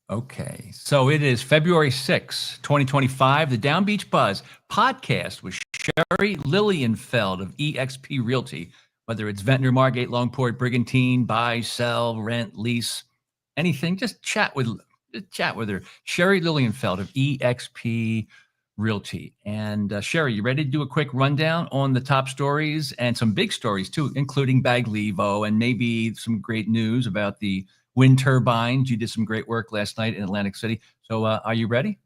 Okay, so it is February 6, 2025, the DownbeachBUZZ podcast with Sherry Lilienfeld of eXp Realty. Whether it's Ventnor, Margate, Longport, Brigantine, buy, sell, rent, lease, anything, just chat with her. Sherry Lilienfeld of eXp Realty. And Sherry, you ready to do a quick rundown on the top stories and some big stories too, including Baglivo and maybe some great news about the wind turbines. You did some great work last night in Atlantic City. So are you ready?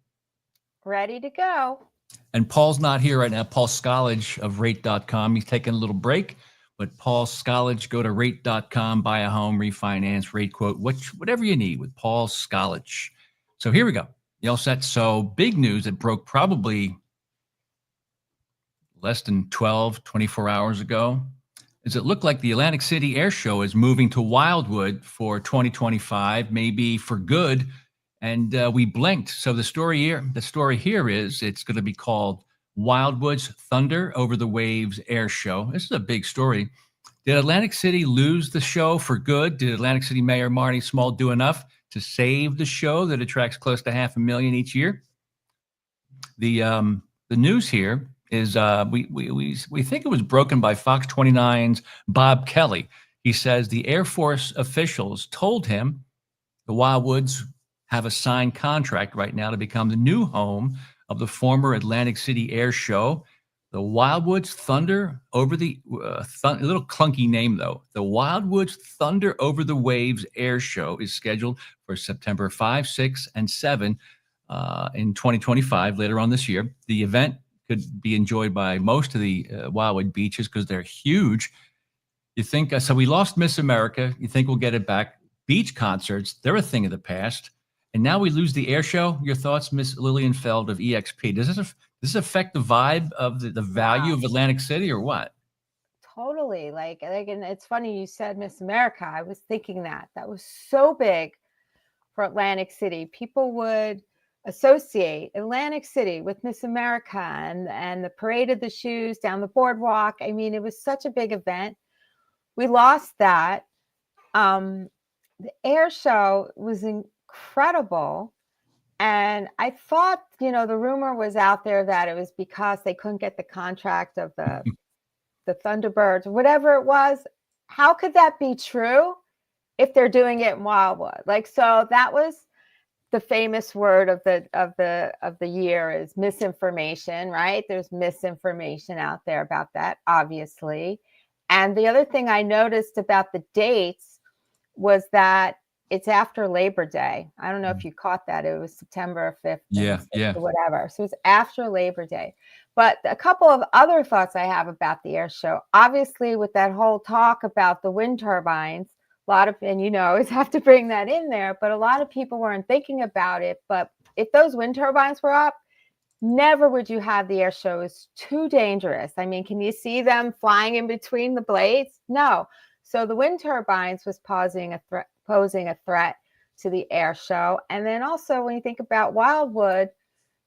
Ready to go. And Paul's not here right now. Paul Scollage of rate.com. He's taking a little break. But Paul Scollage, go to rate.com, buy a home, refinance, rate quote, whatever you need with Paul Scollage. So here we go. You all set? So big news that broke probably less than 24 hours ago is it looked like the Atlantic City Air Show is moving to Wildwood for 2025, maybe for good. And we blinked. So the story here is it's going to be called Wildwood's Thunder Over the Waves Air Show. This is a big story. Did Atlantic City lose the show for good? Did Atlantic City Mayor Marty Small do enough to save the show that attracts close to 500,000 each year? The news here is we think it was broken by Fox 29's Bob Kelly. He says the Air Force officials told him the Wildwoods have a signed contract right now to become the new home of the former Atlantic City Air Show. The Wildwoods Thunder Over the a little clunky name though. The Wildwoods Thunder Over the Waves Air Show is scheduled for September 5, 6, and 7 in 2025, later on this year. The event could be enjoyed by most of the Wildwood beaches because they're huge. You think so? We lost Miss America. You think we'll get it back? Beach concerts, they're a thing of the past. And now we lose the air show. Your thoughts, Miss Lilienfeld of eXp? Does this affect the vibe of the value of Atlantic City or what? Totally. Like, and it's funny you said Miss America. I was thinking that was so big for Atlantic City. People would associate Atlantic City with Miss America and the Parade of the Shoes down the boardwalk. I mean, it was such a big event. We lost that. The air show was incredible. And I thought, the rumor was out there that it was because they couldn't get the contract of the Thunderbirds, whatever it was. How could that be true if they're doing it in Wildwood? Like, so that was the famous word of the year is misinformation, right? There's misinformation out there about that, obviously. And the other thing I noticed about the dates was that it's after Labor Day. I don't know if you caught that. It was September 5th. Yeah. Or whatever. So it's after Labor Day. But a couple of other thoughts I have about the air show, obviously with that whole talk about the wind turbines, a lot of, and always have to bring that in there, but a lot of people weren't thinking about it. But if those wind turbines were up, never would you have the air show. It's too dangerous. I mean, can you see them flying in between the blades? No. So the wind turbines was posing a threat to the air show. And then also when you think about Wildwood,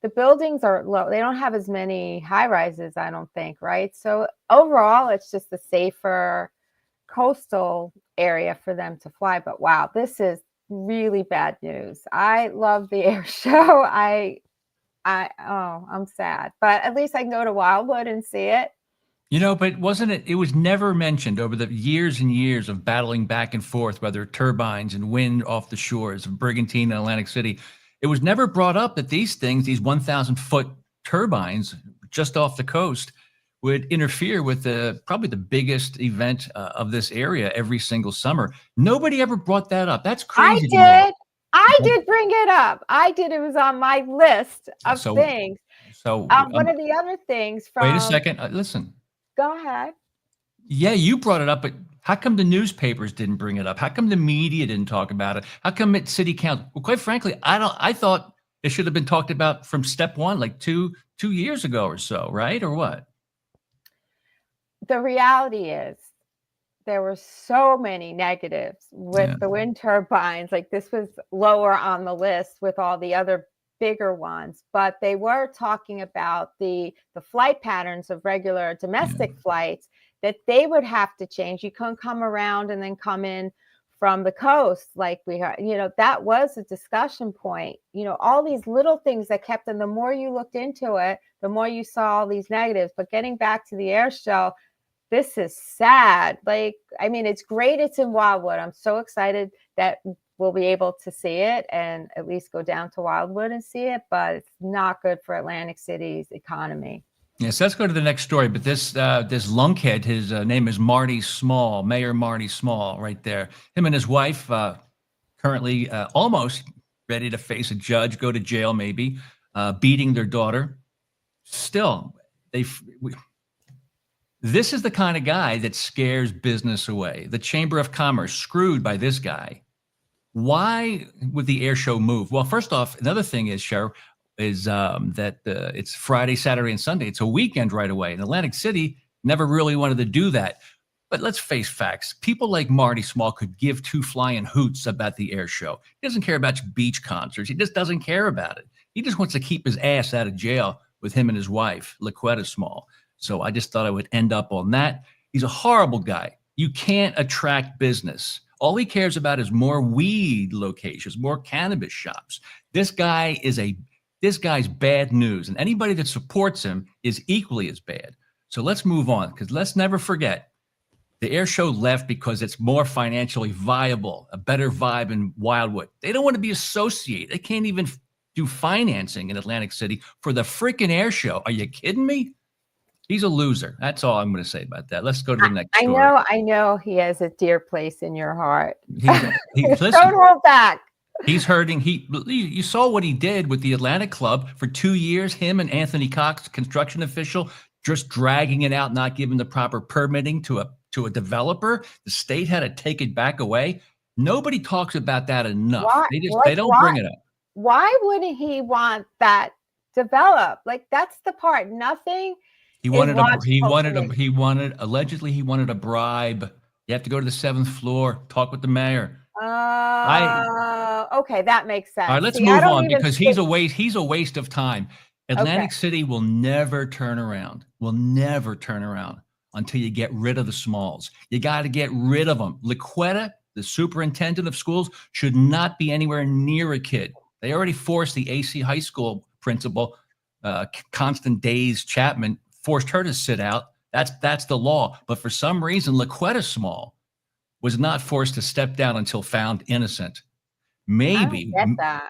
the buildings are low. They don't have as many high rises, I don't think, right? So overall, it's just a safer coastal area for them to fly. But wow, this is really bad news. I love the air show. I'm sad, but at least I can go to Wildwood and see it. But wasn't it? It was never mentioned over the years and years of battling back and forth, whether turbines and wind off the shores of Brigantine and Atlantic City. It was never brought up that these 1,000-foot turbines just off the coast, would interfere with probably the biggest event of this area every single summer. Nobody ever brought that up. That's crazy. I did bring it up. It was on my list of things. So one of the other things from... Wait a second. Listen. Go ahead. Yeah, you brought it up, but how come the newspapers didn't bring it up? How come the media didn't talk about it? How come at city council? Well, quite frankly, I thought it should have been talked about from step one, like two years ago or so, right? Or what? The reality is there were so many negatives with the wind turbines. Like this was lower on the list with all the other bigger ones, but they were talking about the flight patterns of regular domestic flights that they would have to change. You couldn't come around and then come in from the coast, like we heard, that was a discussion point. All these little things that kept, and the more you looked into it, the more you saw all these negatives. But getting back to the air show, this is sad. Like, I mean, it's great it's in Wildwood. I'm so excited that we'll be able to see it and at least go down to Wildwood and see it, but it's not good for Atlantic City's economy. Yes, let's go to the next story. But this lunkhead, his name is Marty Small, Mayor Marty Small, right there. Him and his wife currently almost ready to face a judge, go to jail maybe, beating their daughter. Still, this is the kind of guy that scares business away. The Chamber of Commerce screwed by this guy. Why would the air show move? Well, first off, another thing is, Cher, is that it's Friday, Saturday, and Sunday. It's a weekend right away. And Atlantic City never really wanted to do that. But let's face facts. People like Marty Small could give two flying hoots about the air show. He doesn't care about beach concerts. He just doesn't care about it. He just wants to keep his ass out of jail with him and his wife, Laquetta Small. So I just thought I would end up on that. He's a horrible guy. You can't attract business. All he cares about is more weed locations, more cannabis shops. This guy's bad news, and anybody that supports him is equally as bad. So let's move on, because let's never forget, the air show left because it's more financially viable, a better vibe in Wildwood. They don't want to be associated. They can't even do financing in Atlantic City for the freaking air show. Are you kidding me? He's a loser. That's all I'm going to say about that. Let's go to the next story. I know he has a dear place in your heart. Listen, don't hold back. He's hurting. You saw what he did with the Atlantic Club for 2 years. Him and Anthony Cox, construction official, just dragging it out, not giving the proper permitting to a developer. The state had to take it back away. Nobody talks about that enough. They don't bring it up. Why wouldn't he want that developed? Like, that's the part. Nothing. Allegedly he wanted a bribe. You have to go to the 7th floor, talk with the mayor. Okay, that makes sense. All right, let's move on, because he's a waste of time. Atlantic City will never turn around. Until you get rid of the Smalls. You got to get rid of them. Laquetta, the superintendent of schools, should not be anywhere near a kid. They already forced the AC high school principal, Constant Days Chapman, forced her to sit out. That's the law. But for some reason, Laquetta Small was not forced to step down until found innocent. Maybe. I don't get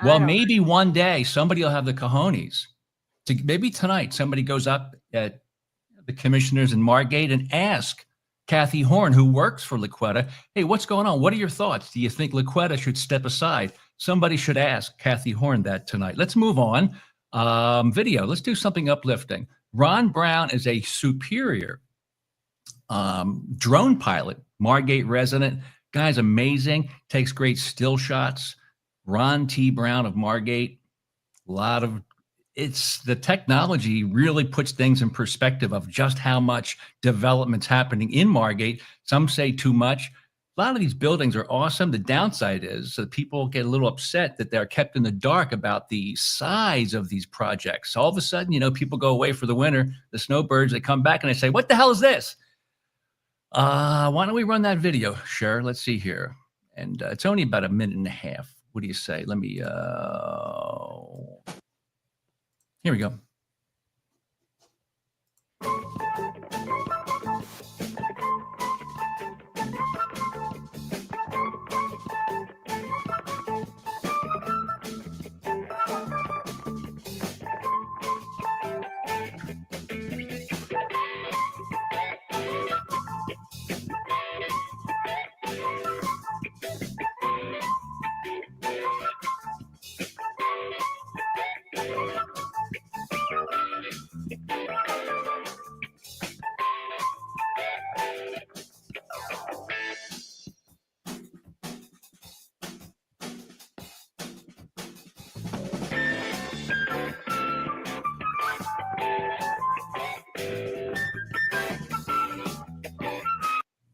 that. Maybe one day somebody will have the cojones. Maybe tonight somebody goes up at the commissioners in Margate and ask Kathy Horn, who works for Laquetta, hey, what's going on? What are your thoughts? Do you think Laquetta should step aside? Somebody should ask Kathy Horn that tonight. Let's move on. Video. Let's do something uplifting. Ron Brown is a Superior drone pilot, Margate resident. Guy's amazing. Takes great still shots. Ron T. Brown of Margate. It's the technology really puts things in perspective of just how much development's happening in Margate. Some say too much. A lot of these buildings are awesome. The downside is that people get a little upset that they're kept in the dark about the size of these projects. All of a sudden, people go away for the winter, the snowbirds, they come back and they say, what the hell is this? Why don't we run that video? Sure. Let's see here. And it's only about 1.5 minutes. What do you say? Let me, here we go.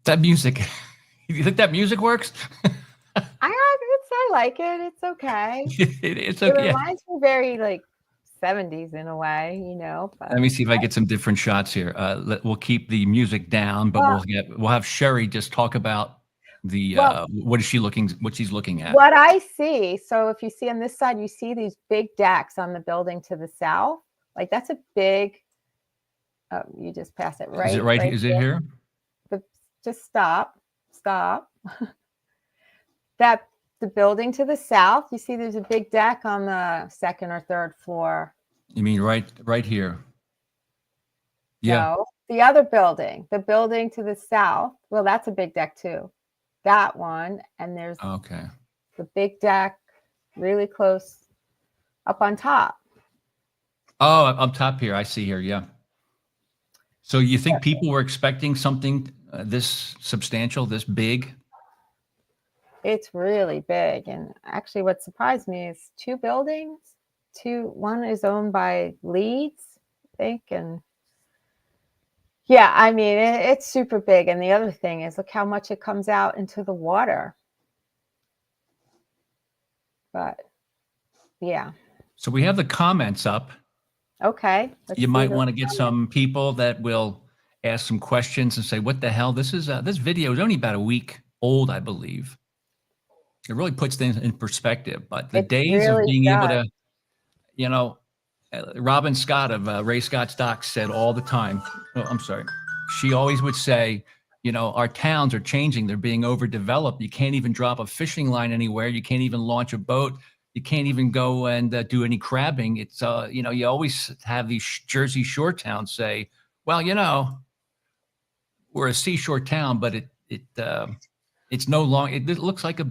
That music, you think that music works? I like it. It's okay. It's okay. It reminds me very like 70s in a way, But let me see if I get some different shots here. We'll keep the music down, but we'll have Sherry just talk about The Well, what is she looking? What she's looking at? what I see, so if you see on this side, you see these big decks on the building to the south. Like that's a big, oh, you just pass it Is it right, right? right Is it there. here? But just stop. That the building to the south, you see there's a big deck on the second or third floor. You mean right here? Yeah. No, the other building, the building to the south. Well, that's a big deck too. That one, and there's Okay. the big deck really close up on top. Oh, up top here. I see here. Yeah. So you think people were expecting something this substantial, this big? It's really big. And actually what surprised me is two buildings. One is owned by Leeds, I think, and yeah, I mean, it's super big. And the other thing is, look how much it comes out into the water. But yeah. So we have the comments up. Okay. You might want to get some people that will ask some questions and say, what the hell? This video is only about a week old, I believe. It really puts things in perspective. But the days of being able to, Robin Scott of Ray Scott's Docs said all the time, I'm sorry, she always would say, our towns are changing. They're being overdeveloped. You can't even drop a fishing line anywhere. You can't even launch a boat. You can't even go and do any crabbing. It's, you always have these Jersey Shore towns say, well, we're a seashore town, but it's no longer, it looks like a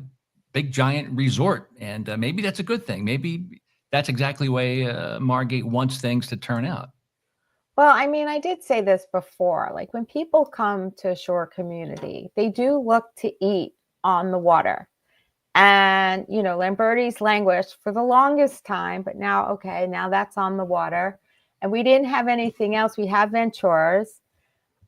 big giant resort. And maybe that's a good thing. Maybe that's exactly the way Margate wants things to turn out. Well, I mean, I did say this before, like when people come to a shore community, they do look to eat on the water. And, Lamberti's languished for the longest time, but now that's on the water. And we didn't have anything else. We have Ventnors,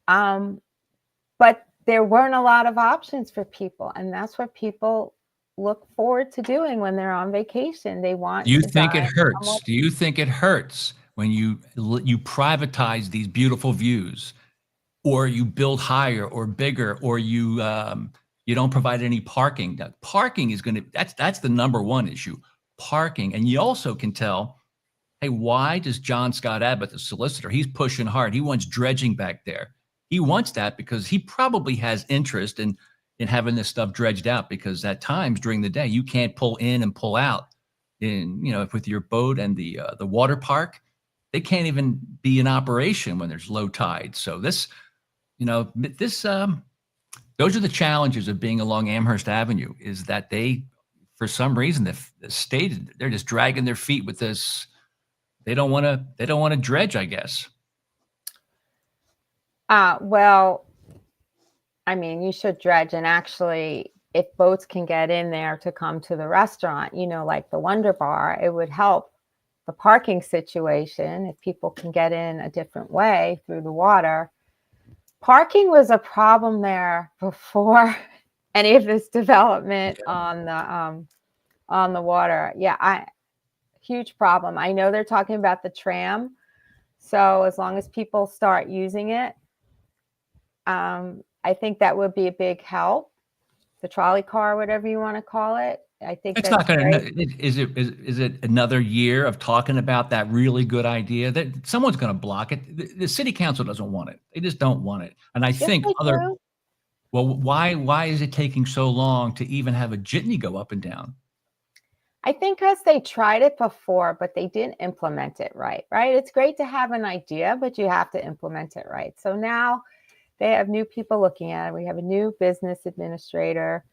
but there weren't a lot of options for people. And that's what people look forward to doing when they're on vacation. They want. Do you think it hurts? Do you think it hurts when you privatize these beautiful views, or you build higher or bigger, or you don't provide any parking? Parking is that's the number one issue, parking. And you also can tell, hey, why does John Scott Abbott, the solicitor, he's pushing hard. He wants dredging back there. He wants that because he probably has interest in having this stuff dredged out, because at times during the day, you can't pull in and pull out with your boat. And the water park, they can't even be in operation when there's low tide. So those are the challenges of being along Amherst Avenue, is that for some reason, the state, they're just dragging their feet with this. They don't want to dredge, I guess. Well, I mean, you should dredge. And actually, if boats can get in there to come to the restaurant, like the Wonder Bar, it would help the parking situation if people can get in a different way through the water. Parking was a problem there before any of this development on the water. Yeah, huge problem. I know they're talking about the tram. So as long as people start using it, I think that would be a big help. The trolley car, whatever you want to call it. I think it's not going to. Is it another year of talking about that really good idea that someone's going to block it? The city council doesn't want it. They just don't want it. And I think well, why is it taking so long to even have a jitney go up and down? I think because they tried it before, but they didn't implement it right. It's great to have an idea, but you have to implement it right. So now they have new people looking at it. We have a new business administrator.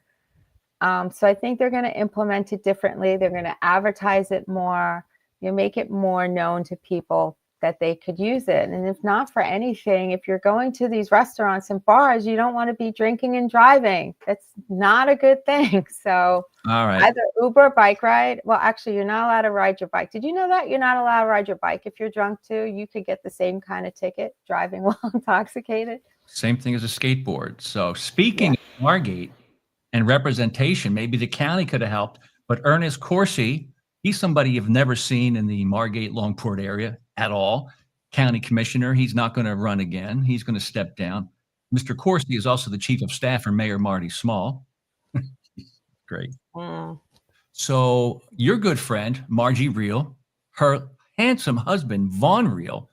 So I think they're going to implement it differently. They're going to advertise it more, make it more known to people that they could use it. And if not for anything, if you're going to these restaurants and bars, you don't want to be drinking and driving. That's not a good thing. So all right, either Uber, bike ride. Well, actually, you're not allowed to ride your bike. Did you know that? You're not allowed to ride your bike. If you're drunk too, you could get the same kind of ticket, driving while intoxicated. Same thing as a skateboard. So speaking of Margate and representation, maybe the county could have helped, but Ernest Corsi, he's somebody you've never seen in the Margate Longport area at all. County commissioner, he's not going to run again. He's going to step down. Mr. Corsi is also the chief of staff for Mayor Marty Small. Great. Mm. So your good friend, Margie Reel, her handsome husband, Vaughn Reel,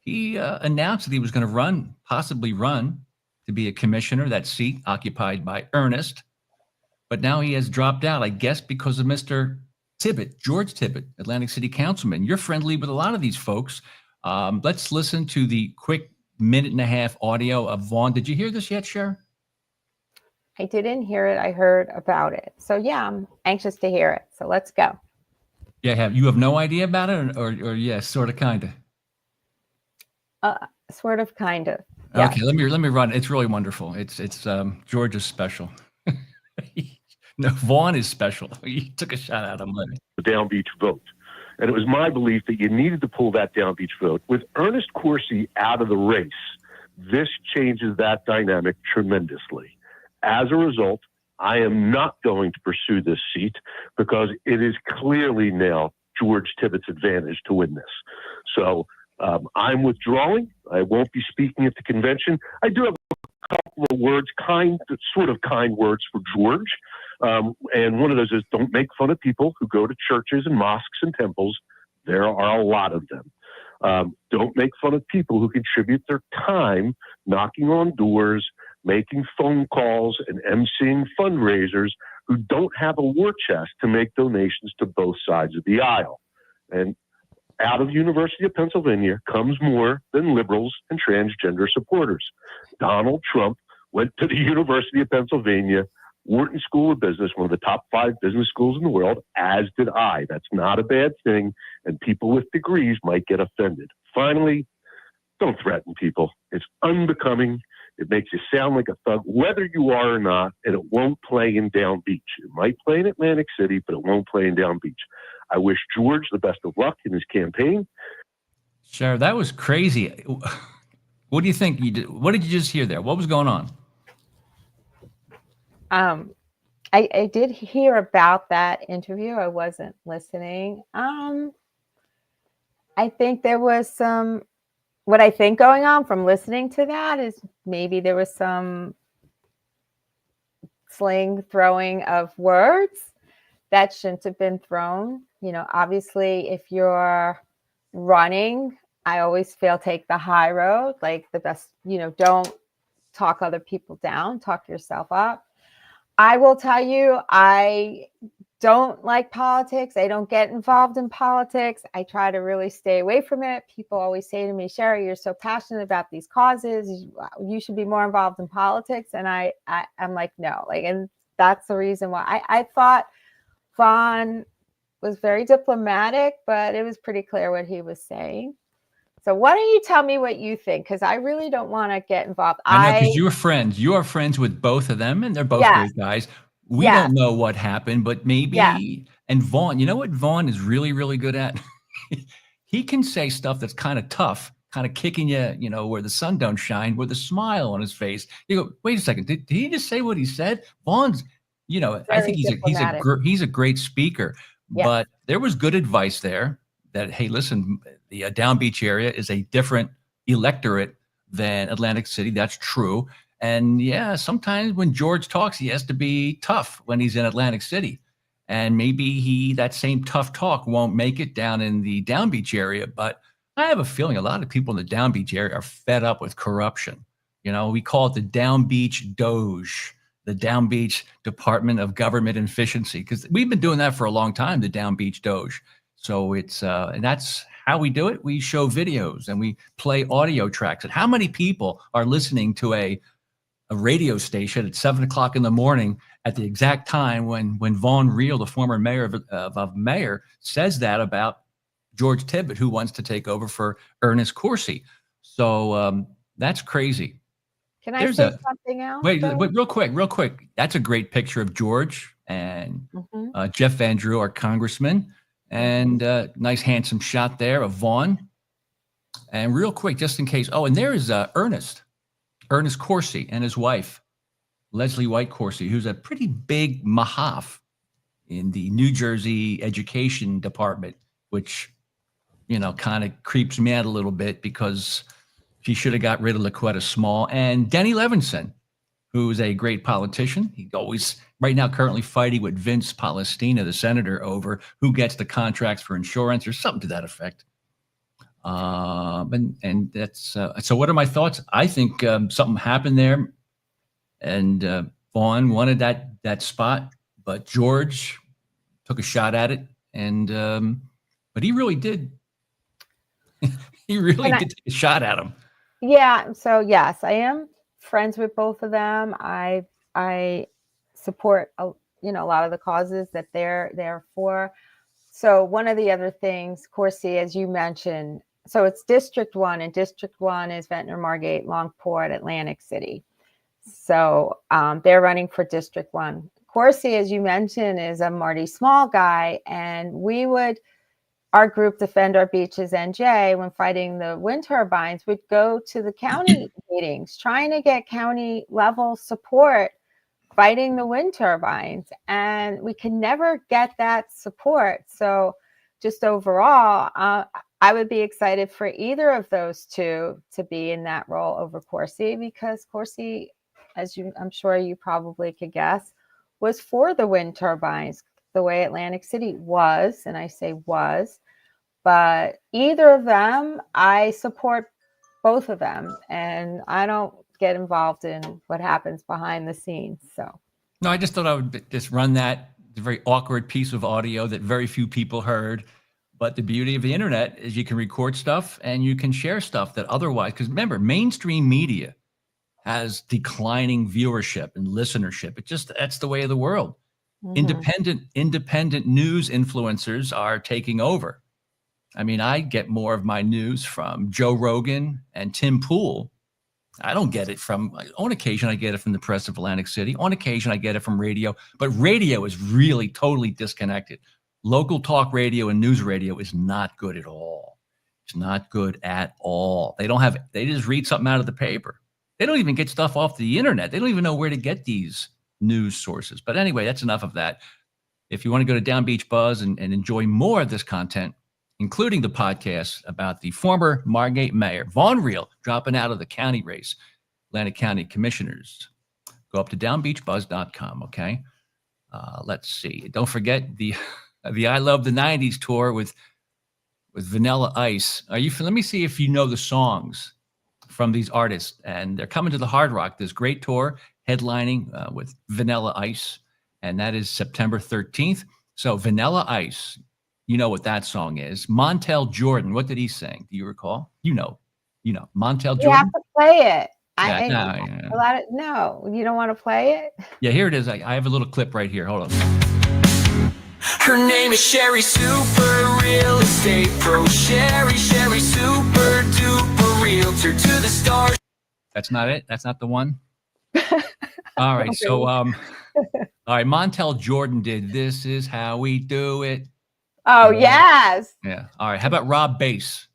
he announced that he was going to possibly run to be a commissioner, that seat occupied by Ernest. But now he has dropped out, I guess, because of Mr. Tibbet, George Tibbet, Atlantic City Councilman. You're friendly with a lot of these folks. Let's listen to the quick 1.5-minute audio of Vaughn. Did you hear this yet, Cher? I didn't hear it. I heard about it. So yeah, I'm anxious to hear it. So let's go. Yeah, you have no idea about it, or yeah, sort of, kind of. Sort of, kind of. Yeah. Okay, let me run. It's really wonderful. It's George is special. No, Vaughn is special. He took a shot at him. The Down Beach vote. And it was my belief that you needed to pull that Down Beach vote. With Ernest Coursey out of the race, this changes that dynamic tremendously. As a result, I am not going to pursue this seat because it is clearly now George Tibbet's advantage to win this. So I'm withdrawing. I won't be speaking at the convention. I do have a couple of words, kind words for George. And one of those is, don't make fun of people who go to churches and mosques and temples. There are a lot of them. Don't make fun of people who contribute their time knocking on doors, making phone calls, and emceeing fundraisers who don't have a war chest to make donations to both sides of the aisle. And out of University of Pennsylvania comes more than liberals and transgender supporters. Donald Trump went to the University of Pennsylvania, Wharton School of Business, one of the top 5 business schools in the world, as did I. That's not a bad thing, and people with degrees might get offended. Finally, don't threaten people. It's unbecoming. It makes you sound like a thug, whether you are or not, and it won't play in Down Beach. It might play in Atlantic City, but it won't play in Down Beach. I wish George the best of luck in his campaign. Sheriff, that was crazy. What do you think you did? What did you just hear there? What was going on? I did hear about that interview. I wasn't listening. I think there was what I think going on from listening to that is maybe there was some sling throwing of words that shouldn't have been thrown. You know, obviously, if you're running, I always feel take the high road, like the best, don't talk other people down, talk yourself up. I will tell you, I don't like politics. I don't get involved in politics. I try to really stay away from it. People always say to me, Sherry, you're so passionate about these causes. You should be more involved in politics. And I'm like, no, and that's the reason why I thought Vaughn was very diplomatic, but it was pretty clear what he was saying. So why don't you tell me what you think? Because I really don't want to get involved. I know, because you're friends. You are friends with both of them, and they're both great guys. We don't know what happened, but maybe. And Vaughn, you know what Vaughn is really, really good at? He can say stuff that's kind of tough, kind of kicking you, where the sun don't shine, with a smile on his face. You go, wait a second, did he just say what he said? Vaughn's, I think he's a great speaker. Yes. But there was good advice there that, hey, listen, the Down Beach area is a different electorate than Atlantic City. That's true. And yeah, sometimes when George talks, he has to be tough when he's in Atlantic City. And maybe that same tough talk won't make it down in the Down Beach area. But I have a feeling a lot of people in the Down Beach area are fed up with corruption. We call it the Down Beach Doge, the Down Beach Department of Government Efficiency, because we've been doing that for a long time, the Down Beach Doge. So it's and that's how we do it. We show videos and we play audio tracks. And how many people are listening to a radio station at 7:00 in the morning at the exact time when Vaughn Reel, the former mayor of Mayor, says that about George Tibbet, who wants to take over for Ernest Coursey. So that's crazy. Can I say something else? Wait, real quick. That's a great picture of George and Jeff Van Drew, our congressman, and nice handsome shot there of Vaughn. And real quick, just in case. Oh, and there is Ernest Coursey and his wife, Leslie White Coursey, who's a pretty big mahaf in the New Jersey Education Department, which, kind of creeps me out a little bit because she should have got rid of Laquetta Small. And Denny Levinson, who's a great politician. He's always, right now, currently fighting with Vince Palestina, the senator, over who gets the contracts for insurance or something to that effect. And that's so. What are my thoughts? I think something happened there, and Vaughn wanted that spot, but George took a shot at it, and but he really did. He really did take a shot at him. Yeah. So yes, I am friends with both of them. I support a lot of the causes that they're for. So one of the other things, Corsi, as you mentioned, so it's District 1, and District 1 is Ventnor, Margate, Longport, Atlantic City. So they're running for District 1. Corsi, as you mentioned, is a Marty Small guy, and our group, Defend Our Beaches NJ, when fighting the wind turbines, would go to the county meetings, trying to get county level support fighting the wind turbines, and we can never get that support. So just overall, I would be excited for either of those two to be in that role over Corsi, because Corsi, I'm sure you probably could guess, was for the wind turbines the way Atlantic City was, and I say was, but either of them, I support both of them, and I don't get involved in what happens behind the scenes. So no, I just thought I would just run that very awkward piece of audio that very few people heard. But the beauty of the internet is you can record stuff and you can share stuff that otherwise, because remember, mainstream media has declining viewership and listenership. That's the way of the world. Mm-hmm. Independent news influencers are taking over. I mean, I get more of my news from Joe Rogan and Tim Pool. I don't get it on occasion, I get it from the press of Atlantic City. On occasion, I get it from radio. But radio is really totally disconnected. Local talk radio and news radio is not good at all. It's not good at all. They just read something out of the paper. They don't even get stuff off the internet. They don't even know where to get these news sources. But anyway, that's enough of that. If you want to go to Down Beach Buzz and enjoy more of this content, including the podcast about the former Margate mayor, Vaughn Reel, dropping out of the county race, Atlantic County Commissioners, go up to downbeachbuzz.com, okay? Let's see. Don't forget the I Love the 90s tour with Vanilla Ice. Let me see if you know the songs from these artists. And they're coming to the Hard Rock, this great tour, headlining with Vanilla Ice. And that is September 13th. So Vanilla Ice, you know what that song is. Montel Jordan, what did he sing? Do you recall? You know. Montel Jordan. You have to play it. Yeah, No, you don't want to play it? Yeah, here it is. I have a little clip right here. Hold on. Her name is Sherry, super real estate pro. Sherry, super duper realtor to the stars. That's not it? That's not the one? All right. So, all right. Montel Jordan did This Is How We Do It. Oh, yes. Yeah. All right. How about Rob Bass?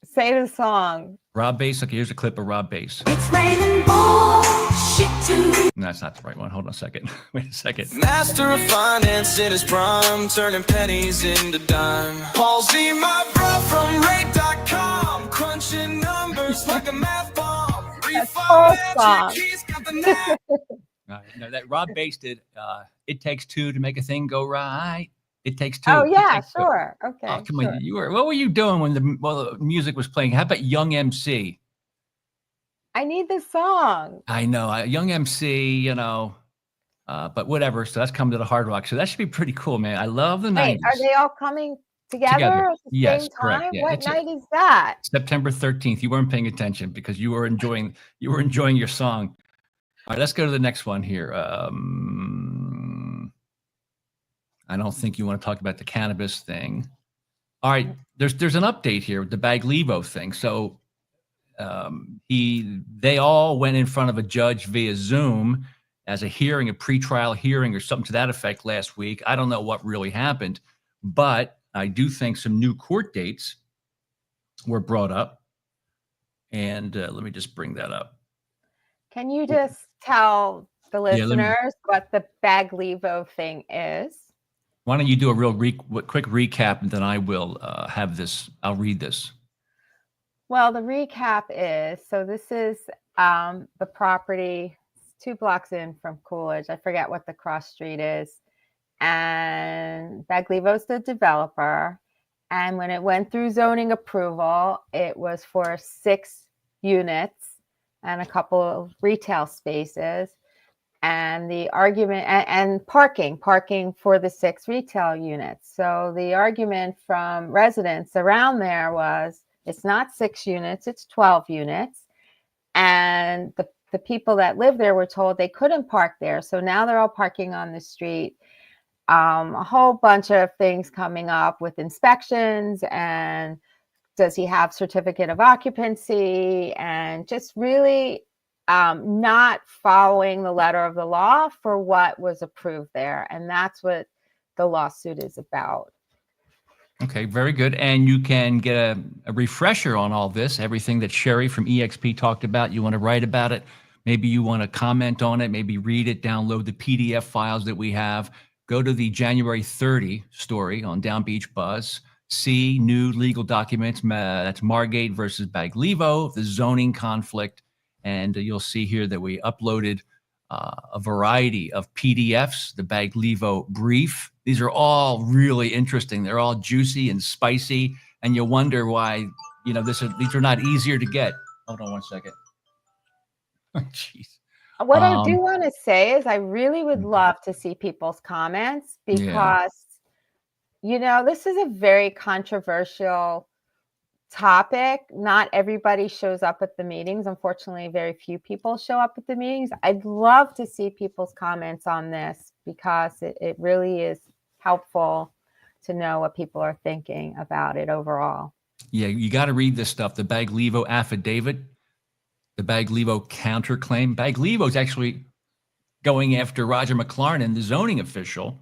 Say the song. Rob Bass. Okay, here's a clip of Rob Bass. It's raining bullshit too. No, that's not the right one. Hold on a second. Wait a second. Master of finance in his prime, turning pennies into dime. Paul Z, my bro from rate.com, crunching numbers like a math bomb. That's whole song. No, that Rob Bass did. It takes two to make a thing go right. It takes two. Oh yeah, sure. Okay. Oh, come on, what were you doing when the music was playing? How about Young MC? I need the song. I know, Young MC. But whatever. So that's coming to the Hard Rock. So that should be pretty cool, man. I love the 90s. Are they all coming together at the yes, same time? Correct. Yeah, what night is that? September 13th. You weren't paying attention because you were enjoying your song. All right, let's go to the next one here. I don't think you want to talk about the cannabis thing. All right, there's an update here with the Baglivo thing. So they all went in front of a judge via Zoom as a pretrial hearing or something to that effect last week. I don't know what really happened, but I do think some new court dates were brought up. And let me just bring that up. Can you just tell the listeners what the Baglivo thing is? Why don't you do a real quick recap, and then I will have this. I'll read this. Well, the recap is, so this is the property 2 blocks in from Coolidge. I forget what the cross street is. And Baglivo's the developer. And when it went through zoning approval, it was for 6 units and a couple of retail spaces. And the argument and parking for the 6 retail units. So the argument from residents around there was, it's not 6 units, it's 12 units. And the people that live there were told they couldn't park there. So now they're all parking on the street. A whole bunch of things coming up with inspections, and does he have certificate of occupancy, and just really not following the letter of the law for what was approved there. And that's what the lawsuit is about. Okay, very good. And you can get a refresher on all this, everything that Sherry from EXP talked about. You want to write about it. Maybe you want to comment on it, maybe read it, download the PDF files that we have. Go to the January 30 story on Down Beach Buzz. See new legal documents. That's Margate versus Baglivo, the zoning conflict. And you'll see here that we uploaded a variety of PDFs, the Baglivo brief. These are all really interesting. They're all juicy and spicy. And you wonder why, these are not easier to get. Hold on one second. Oh, jeez. What I do want to say is I really would love to see people's comments because, this is a very controversial topic. Not everybody shows up at the meetings. Unfortunately, very few people show up at the meetings. I'd love to see people's comments on this because it really is helpful to know what people are thinking about it overall. Yeah, you got to read this stuff. The Baglivo affidavit, the Baglivo counterclaim. Baglivo is actually going after Roger McLaren, the zoning official.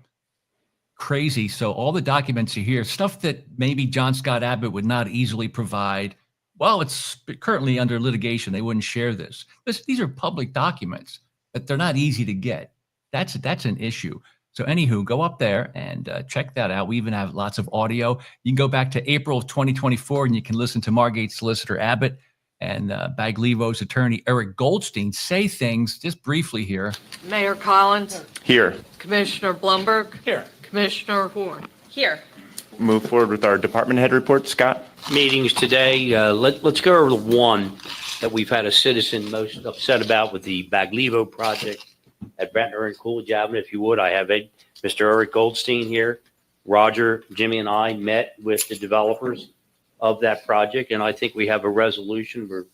Crazy. So all the documents are here, stuff that maybe John Scott Abbott would not easily provide. Well, it's currently under litigation. They wouldn't share this. These are public documents, but they're not easy to get. That's an issue. So anywho, go up there and check that out. We even have lots of audio. You can go back to April of 2024 and you can listen to Margate solicitor Abbott and Baglivo's attorney Eric Goldstein say things just briefly here. Mayor Collins. Here. Commissioner Blumberg. Here. Commissioner Horn. Here. Move forward with our department head report. Scott? Meetings today. Let's go over the one that we've had a citizen most upset about with the Baglivo project at Ventnor and Coolidge Avenue. If you would, I have Mr. Eric Goldstein here. Roger, Jimmy, and I met with the developers of that project, and I think we have a resolution we're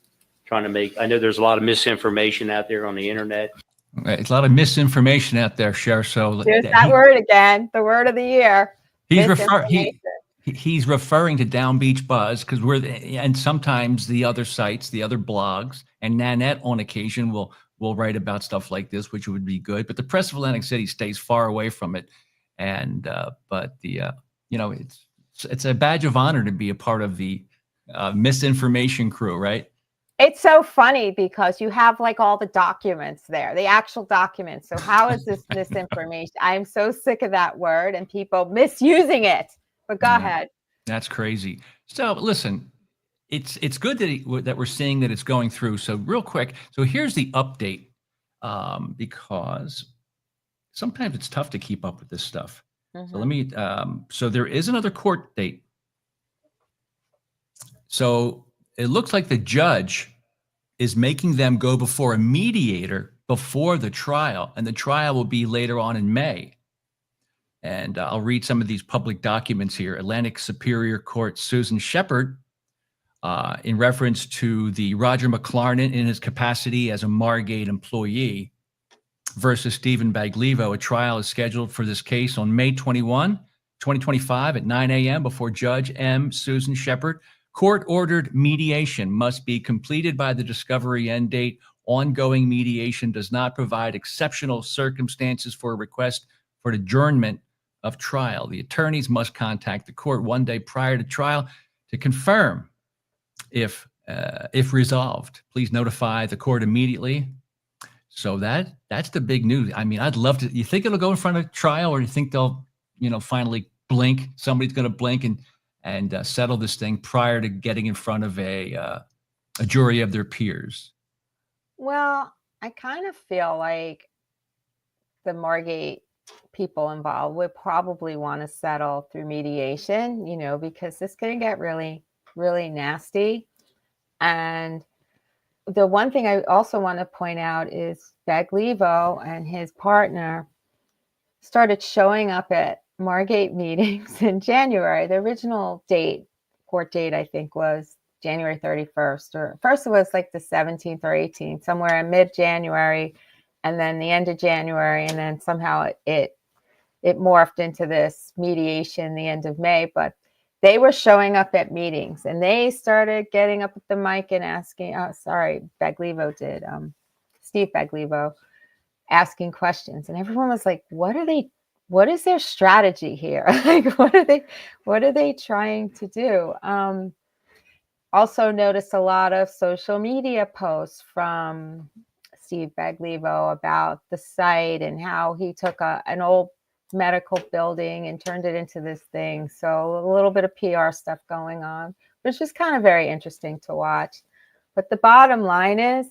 trying to make. I know there's a lot of misinformation out there on the internet. It's a lot of misinformation out there, Cher. So there's that word again, the word of the year. He's referring to Down Beach Buzz because and sometimes the other sites, the other blogs, and Nanette on occasion will write about stuff like this, which would be good. But the press of Atlantic City stays far away from it. And it's a badge of honor to be a part of the misinformation crew, right? It's so funny because you have like all the documents there, the actual documents. So how is this misinformation? I'm so sick of that word and people misusing it. But go ahead. That's crazy. So listen, it's good that we're seeing that it's going through. So real quick, so here's the update because sometimes it's tough to keep up with this stuff. So let me, so there is another court date. So it looks like the judge is making them go before a mediator before the trial, and the trial will be later on in May. And I'll read some of these public documents here. Atlantic Superior Court Susan Shepard, in reference to the Roger McLaren in his capacity as a Margate employee versus Stephen Baglivo. A trial is scheduled for this case on May 21, 2025 at 9 a.m. before Judge M. Susan Shepard. Court-ordered mediation must be completed by the discovery end date. Ongoing mediation does not provide exceptional circumstances for a request for adjournment of trial. The attorneys must contact the court 1 day prior to trial to confirm if resolved. Please notify the court immediately. So that's the big news. I mean, I'd love to. You think it'll go in front of trial, or you think they'll, finally blink? Somebody's going to blink and and settle this thing prior to getting in front of a jury of their peers? Well, I kind of feel like the Margate people involved would probably want to settle through mediation, because this can get really, really nasty. And the one thing I also want to point out is Baglivo and his partner started showing up at Margate meetings in January. The original court date, I think, was January 31st, or first it was like the 17th or 18th, somewhere in mid-January, and then the end of January, and then somehow it morphed into this mediation the end of May. But they were showing up at meetings, and they started getting up at the mic and asking, Baglivo did, Steve Baglivo, asking questions, and everyone was like, what is their strategy here? Like, what are they trying to do? Also noticed a lot of social media posts from Steve Baglivo about the site and how he took an old medical building and turned it into this thing. So a little bit of PR stuff going on, which is kind of very interesting to watch. But the bottom line is,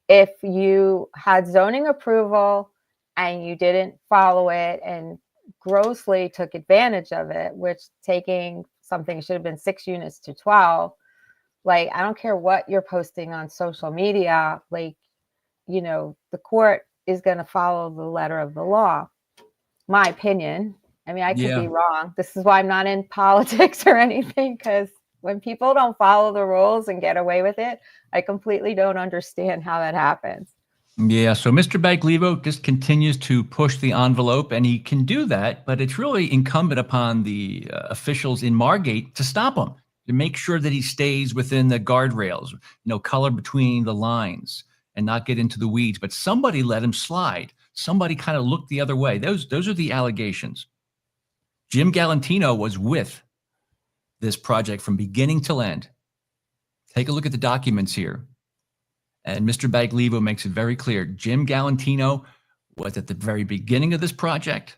if you had zoning approval and you didn't follow it and grossly took advantage of it, which taking something should have been 6 units to 12, like, I don't care what you're posting on social media, like, the court is going to follow the letter of the law. My opinion. I mean, I could be wrong. This is why I'm not in politics or anything, because when people don't follow the rules and get away with it, I completely don't understand how that happens. Yeah, so Mr. Baglivo just continues to push the envelope, and he can do that, but it's really incumbent upon the officials in Margate to stop him, to make sure that he stays within the guardrails, color between the lines and not get into the weeds. But somebody let him slide. Somebody kind of looked the other way. Those are the allegations. Jim Galantino was with this project from beginning till end. Take a look at the documents here. And Mr. Baglivo makes it very clear. Jim Galantino was at the very beginning of this project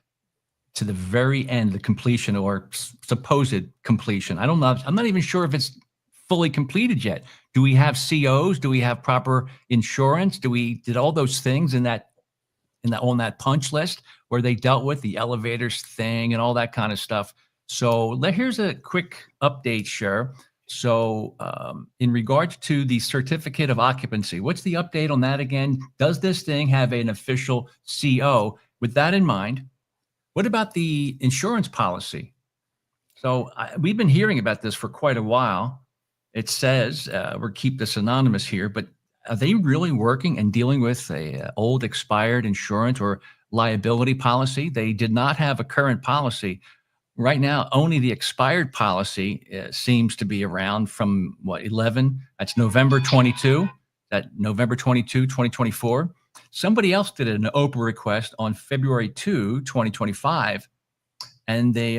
to the very end, the completion or supposed completion. I don't know. I'm not even sure if it's fully completed yet. Do we have COs? Do we have proper insurance? Did all those things on that punch list where they dealt with the elevators thing and all that kind of stuff? So here's a quick update, Cher. So in regards to the certificate of occupancy, what's the update on that again? Does this thing have an official CO? With that in mind, what about the insurance policy? So we've been hearing about this for quite a while. It says, we'll keep this anonymous here, but are they really working and dealing with a old expired insurance or liability policy? They did not have a current policy. Right now, only the expired policy seems to be around from 11? That's November 22, 2024. Somebody else did an Oprah request on February 2, 2025, and they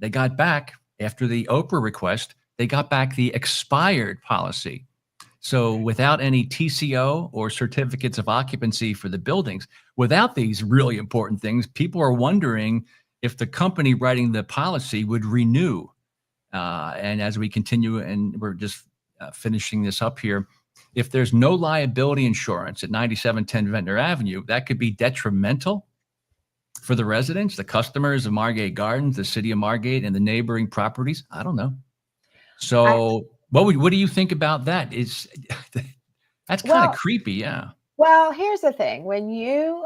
got back after the Oprah request. They got back the expired policy. So without any TCO or certificates of occupancy for the buildings, without these really important things, people are wondering if the company writing the policy would renew. And as we continue, and we're just finishing this up here, if there's no liability insurance at 9710 Ventnor Avenue, that could be detrimental for the residents, the customers of Margate Gardens, the city of Margate, and the neighboring properties. I don't know. So what do you think about that? That's kind of creepy, yeah. Well, here's the thing. When you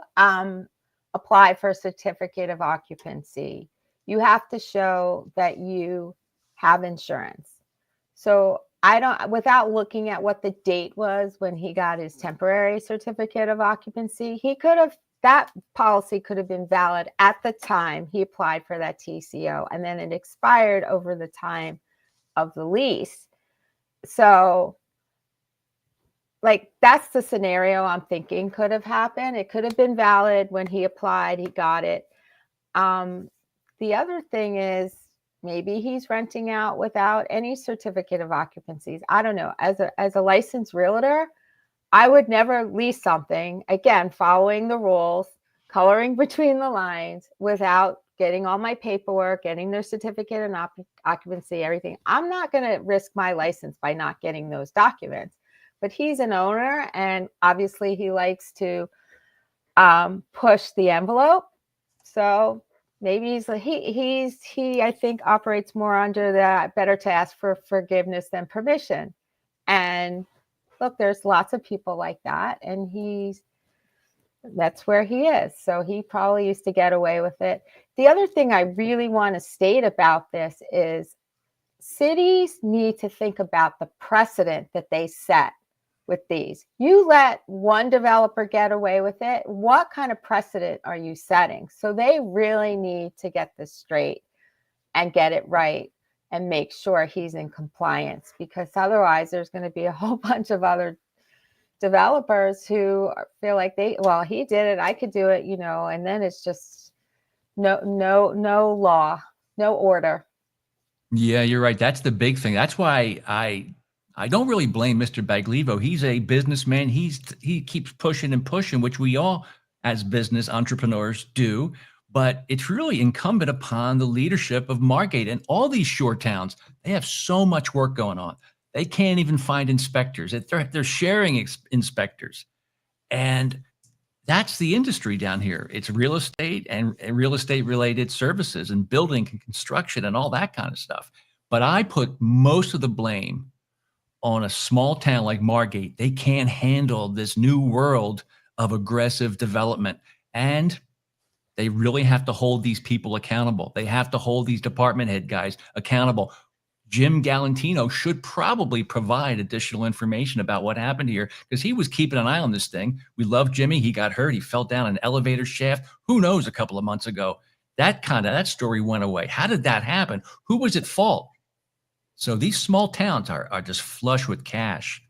apply for a certificate of occupancy, you have to show that you have insurance. So without looking at what the date was when he got his temporary certificate of occupancy, that policy could have been valid at the time he applied for that TCO, and then it expired over the time of the lease. So that's the scenario I'm thinking could have happened. It could have been valid when he applied, he got it. The other thing is, maybe he's renting out without any certificate of occupancies. I don't know. As a licensed realtor, I would never lease something, again, following the rules, coloring between the lines, without getting all my paperwork, getting their certificate and occupancy, everything. I'm not going to risk my license by not getting those documents. But he's an owner, and obviously he likes to push the envelope. So maybe he I think operates more under that better to ask for forgiveness than permission. And look, there's lots of people like that, and that's where he is. So he probably used to get away with it. The other thing I really want to state about this is cities need to think about the precedent that they set with these. You let one developer get away with it, what kind of precedent are you setting? So they really need to get this straight and get it right and make sure he's in compliance, because otherwise there's going to be a whole bunch of other developers who feel like he did it, I could do it, and then it's just no law, no order. Yeah, you're right. That's the big thing. That's why I don't really blame Mr. Baglivo. He's a businessman. He keeps pushing and pushing, which we all as business entrepreneurs do. But it's really incumbent upon the leadership of Margate and all these shore towns. They have so much work going on. They can't even find inspectors. They're sharing inspectors. And that's the industry down here. It's real estate and real estate related services and building and construction and all that kind of stuff. But I put most of the blame on a small town like Margate. They can't handle this new world of aggressive development. And they really have to hold these people accountable. They have to hold these department head guys accountable. Jim Galantino should probably provide additional information about what happened here, because he was keeping an eye on this thing. We love Jimmy. He got hurt. He fell down an elevator shaft. Who knows, a couple of months ago. That story went away. How did that happen? Who was at fault? So these small towns are just flush with cash.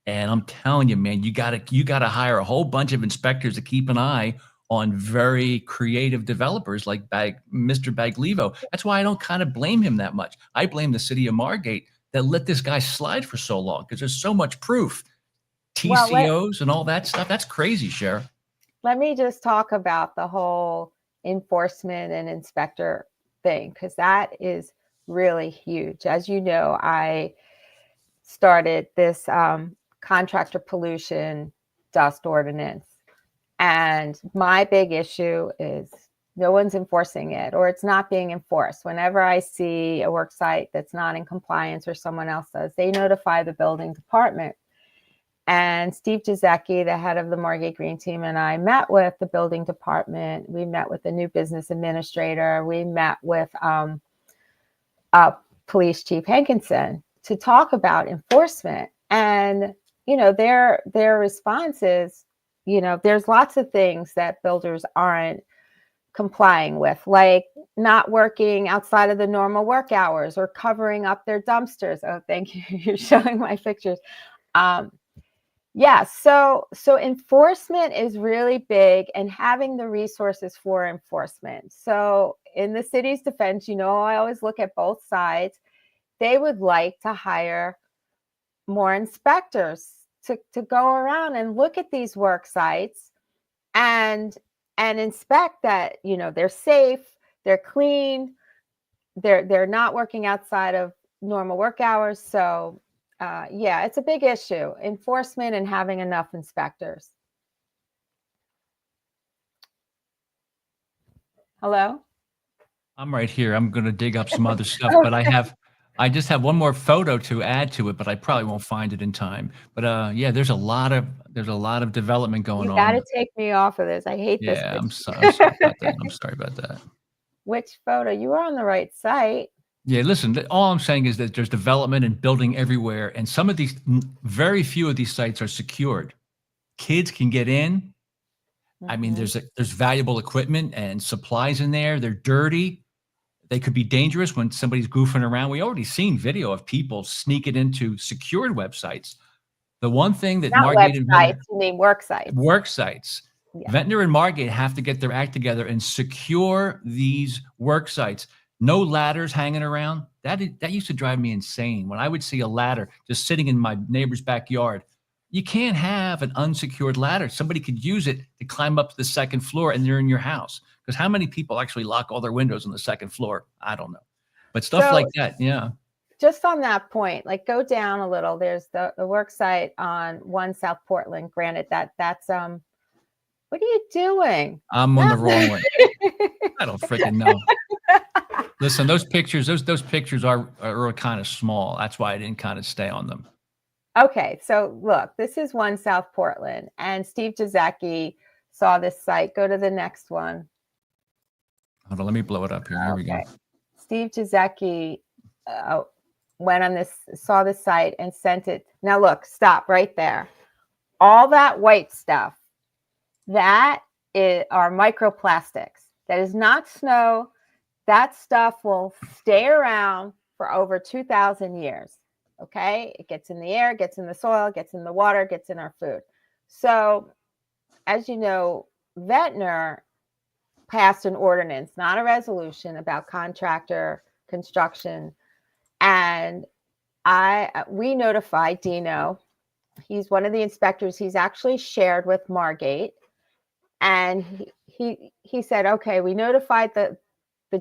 And I'm telling you, man, you gotta hire a whole bunch of inspectors to keep an eye on very creative developers like Mr. Baglivo. That's why I don't kind of blame him that much. I blame the city of Margate that let this guy slide for so long, because there's so much proof. TCOs and all that stuff. That's crazy, Sheriff. Let me just talk about the whole enforcement and inspector thing, because that is really huge. As you know, I started this contractor pollution dust ordinance. And my big issue is no one's enforcing it, or it's not being enforced. Whenever I see a work site that's not in compliance or someone else does, they notify the building department. And Steve Giesecke, the head of the Margate Green Team, and I met with the building department. We met with the new business administrator. We met with Police Chief Hankinson to talk about enforcement. And, their response is, there's lots of things that builders aren't complying with, like not working outside of the normal work hours or covering up their dumpsters. Oh, thank you. You're showing my pictures. So enforcement is really big, and having the resources for enforcement. So in the city's defense, I always look at both sides. They would like to hire more inspectors to go around and look at these work sites and inspect that, they're safe, they're clean, they're not working outside of normal work hours. So it's a big issue, enforcement and having enough inspectors. Hello? I'm right here. I'm going to dig up some other stuff, but I just have one more photo to add to it, but I probably won't find it in time. But there's a lot of development going on. You got to take me off of this. I hate this. Yeah, I'm sorry about that. I'm sorry about that. Which photo? You were on the right site. Yeah, listen, all I'm saying is that there's development and building everywhere, and some of these, very few of these sites are secured. Kids can get in. Mm-hmm. I mean, there's valuable equipment and supplies in there. They're dirty. They could be dangerous when somebody's goofing around. We already seen video of people sneaking into secured websites. The one thing that Margate and websites, you mean work sites. Work sites. Yeah. Ventnor and Margate have to get their act together and secure these work sites. No ladders hanging around. That used to drive me insane. When I would see a ladder just sitting in my neighbor's backyard, you can't have an unsecured ladder. Somebody could use it to climb up to the second floor and they're in your house, Because how many people actually lock all their windows on the second floor? I don't know. But stuff So- like that, yeah. Just on that point, like go down a little. There's the work site on 1 South Portland. Granted, that's what are you doing? I'm on the wrong one. I don't freaking know. Listen, those pictures are kind of small. That's why I didn't kind of stay on them. Okay, so look, this is 1 South Portland, and Steve Giesecke saw this site. Go to the next one. Hold on, let me blow it up here. Here we go. Okay. Steve Giesecke went on this, saw the site and sent it. Now look, stop right there. All that white stuff, are microplastics. That is not snow. That stuff will stay around for over 2,000 years. Okay, it gets in the air, gets in the soil, gets in the water, gets in our food. So, as you know, Ventnor passed an ordinance, not a resolution, about contractor construction, and we notified Dino. He's one of the inspectors. He's actually shared with Margate, and he said, okay, we notified the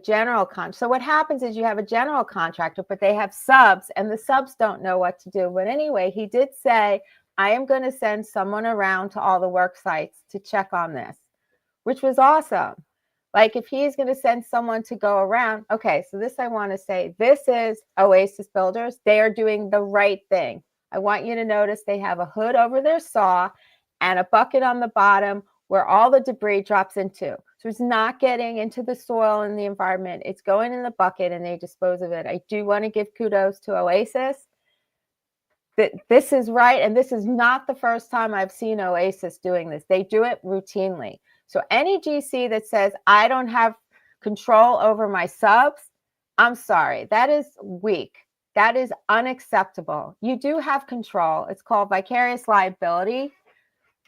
general So what happens is you have a general contractor, but they have subs, and the subs don't know what to do. But anyway, he did say, I am going to send someone around to all the work sites to check on this, which was awesome. Like if he's going to send someone to go around, okay, so this I want to say, this is Oasis Builders. They are doing the right thing. I want you to notice they have a hood over their saw and a bucket on the bottom where all the debris drops into. So it's not getting into the soil and the environment. It's going in the bucket and they dispose of it. I do want to give kudos to Oasis. This is right. And this is not the first time I've seen Oasis doing this. They do it routinely. So any GC that says, I don't have control over my subs, I'm sorry, that is weak. That is unacceptable. You do have control. It's called vicarious liability.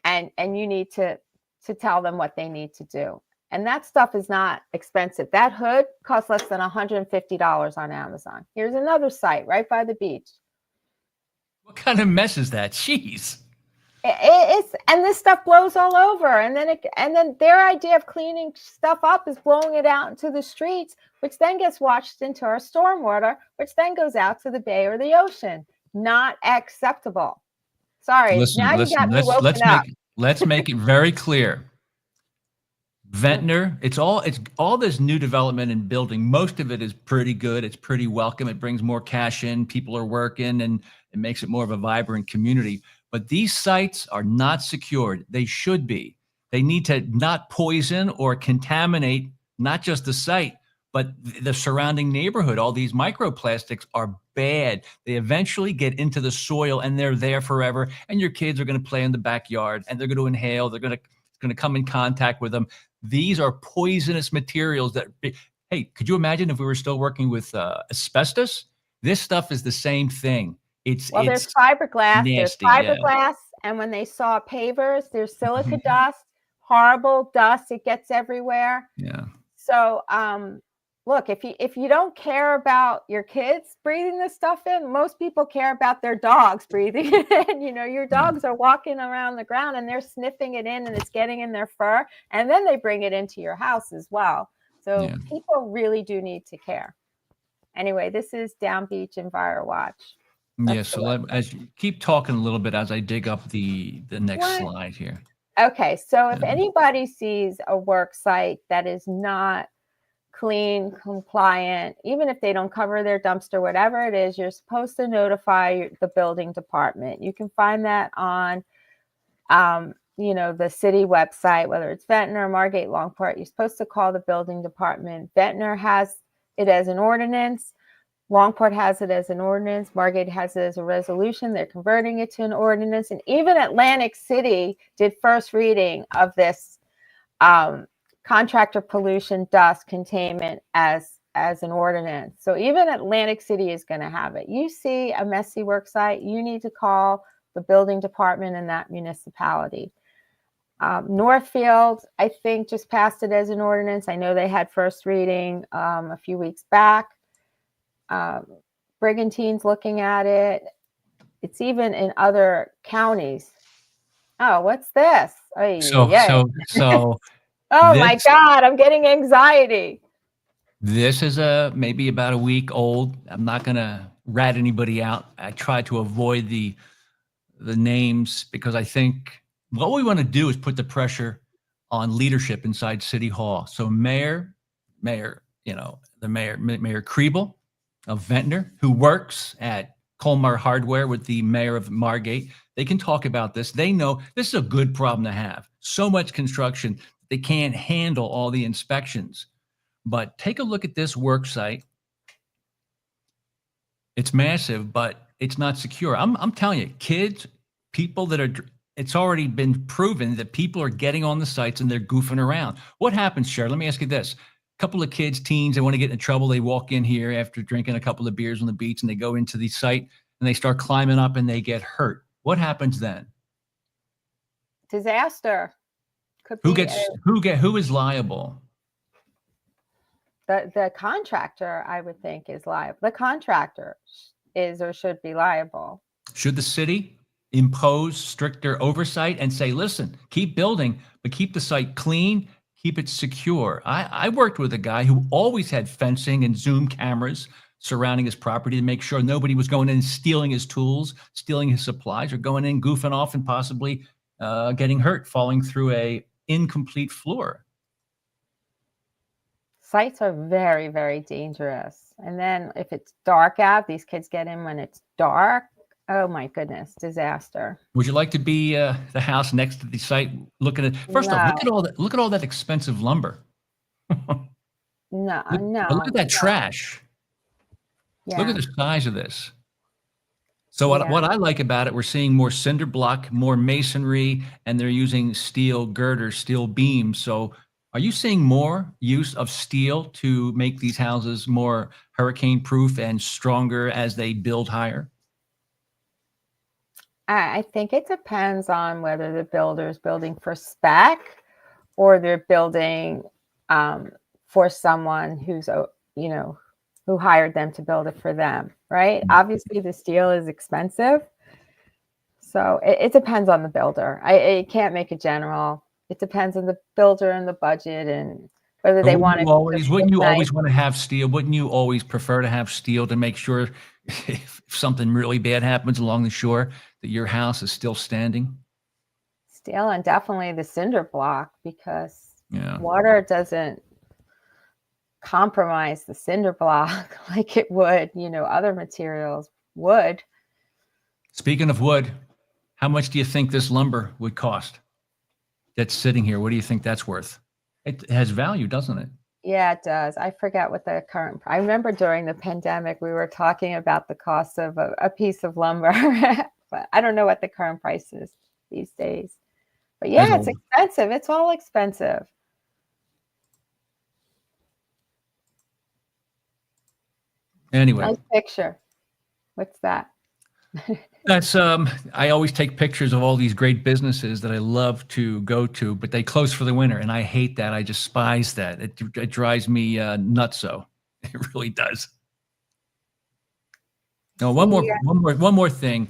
And you need to tell them what they need to do. And that stuff is not expensive. That hood costs less than $150 on Amazon. Here's another site right by the beach. What kind of mess is that? Jeez. It's and this stuff blows all over, and then their idea of cleaning stuff up is blowing it out into the streets, which then gets washed into our stormwater, which then goes out to the bay or the ocean. Not acceptable. Sorry. Listen, now you got me woken up. Let's make it very clear. Ventnor, it's all this new development and building. Most of it is pretty good. It's pretty welcome. It brings more cash in. People are working, and it makes it more of a vibrant community. But these sites are not secured. They should be. They need to not poison or contaminate not just the site, but the surrounding neighborhood. All these microplastics are bad. They eventually get into the soil and they're there forever. And your kids are going to play in the backyard and they're going to inhale. They're going to come in contact with them. These are poisonous materials that, hey, could you imagine if we were still working with asbestos? This stuff is the same thing. There's fiberglass. Nasty, there's fiberglass. Yeah. And when they saw pavers, there's silica dust, horrible dust. It gets everywhere. Yeah. So, look, if you don't care about your kids breathing this stuff in, most people care about their dogs breathing it in. You know, your dogs are walking around the ground and they're sniffing it in and it's getting in their fur. And then they bring it into your house as well. So people really do need to care. Anyway, this is Down Beach Enviro Watch. That's so as you keep talking a little bit as I dig up the next slide here. Okay, so if anybody sees a work site that is not clean, compliant, even if they don't cover their dumpster, whatever it is, you're supposed to notify the building department. You can find that on, the city website, whether it's Ventnor, Margate, Longport. You're supposed to call the building department. Ventnor has it as an ordinance. Longport has it as an ordinance. Margate has it as a resolution. They're converting it to an ordinance. And even Atlantic City did first reading of this contractor pollution dust containment as an ordinance. So even Atlantic City is going to have it. You see a messy work site, you need to call the building department in that municipality. Northfield, I think, just passed it as an ordinance. I know they had first reading a few weeks back. Brigantine's looking at it. It's even in other counties. Oh, what's this? So Oh my This- God, I'm getting anxiety. This is maybe about a week old. I'm not going to rat anybody out. I try to avoid the names because I think what we want to do is put the pressure on leadership inside City Hall. So Mayor, Mayor Kriebel of Ventnor, who works at Colmar Hardware with the mayor of Margate, they can talk about this. They know this is a good problem to have. So much construction, they can't handle all the inspections. But take a look at this work site. It's massive, but it's not secure. I'm telling you, kids, people that are, it's already been proven that people are getting on the sites and they're goofing around. What happens, Sharon? Let me ask you this. A couple of kids, teens, they want to get in trouble. They walk in here after drinking a couple of beers on the beach and they go into the site and they start climbing up and they get hurt. What happens then? Disaster. Could Who be gets, who is liable? the contractor, I would think, is liable. The contractor is or should be liable. Should the city impose stricter oversight and say, listen, keep building, but keep the site clean, keep it secure? I worked with a guy who always had fencing and zoom cameras surrounding his property to make sure nobody was going in and stealing his tools, stealing his supplies, or going in, goofing off, and possibly getting hurt, falling through a incomplete floor. Sites are very, very dangerous. And then if it's dark out, these kids get in when it's dark. Oh my goodness, disaster. Would you like to be the house next to the site looking at, first off, look at all that expensive lumber. No, Look, no. but look at that no. trash. Yeah. Look at the size of this. So Yeah. what I like about it, we're seeing more cinder block, more masonry, and they're using steel girders, steel beams. So are you seeing more use of steel to make these houses more hurricane proof and stronger as they build higher? I think it depends on whether the builder is building for spec or they're building for someone who's, who hired them to build it for them, right? Obviously, the steel is expensive. So it depends on the builder. I can't make a general. It depends on the builder and the budget and whether they want to. Wouldn't you always want to have steel? Wouldn't you always prefer to have steel to make sure if something really bad happens along the shore that your house is still standing? Steel and definitely the cinder block, because Yeah. water doesn't compromise the cinder block like it would, other materials would. Speaking of wood, how much do you think this lumber would cost that's sitting here? What do you think that's worth? It has value, doesn't it? Yeah, it does. I forget what the current, I remember during the pandemic, we were talking about the cost of a piece of lumber, but I don't know what the current price is these days. But yeah, it's expensive. It's all expensive. Anyway, Nice picture. What's that? that's I always take pictures of all these great businesses that I love to go to, but they close for the winter, and I hate that. I despise that. It drives me nutso. It really does. No, one more thing.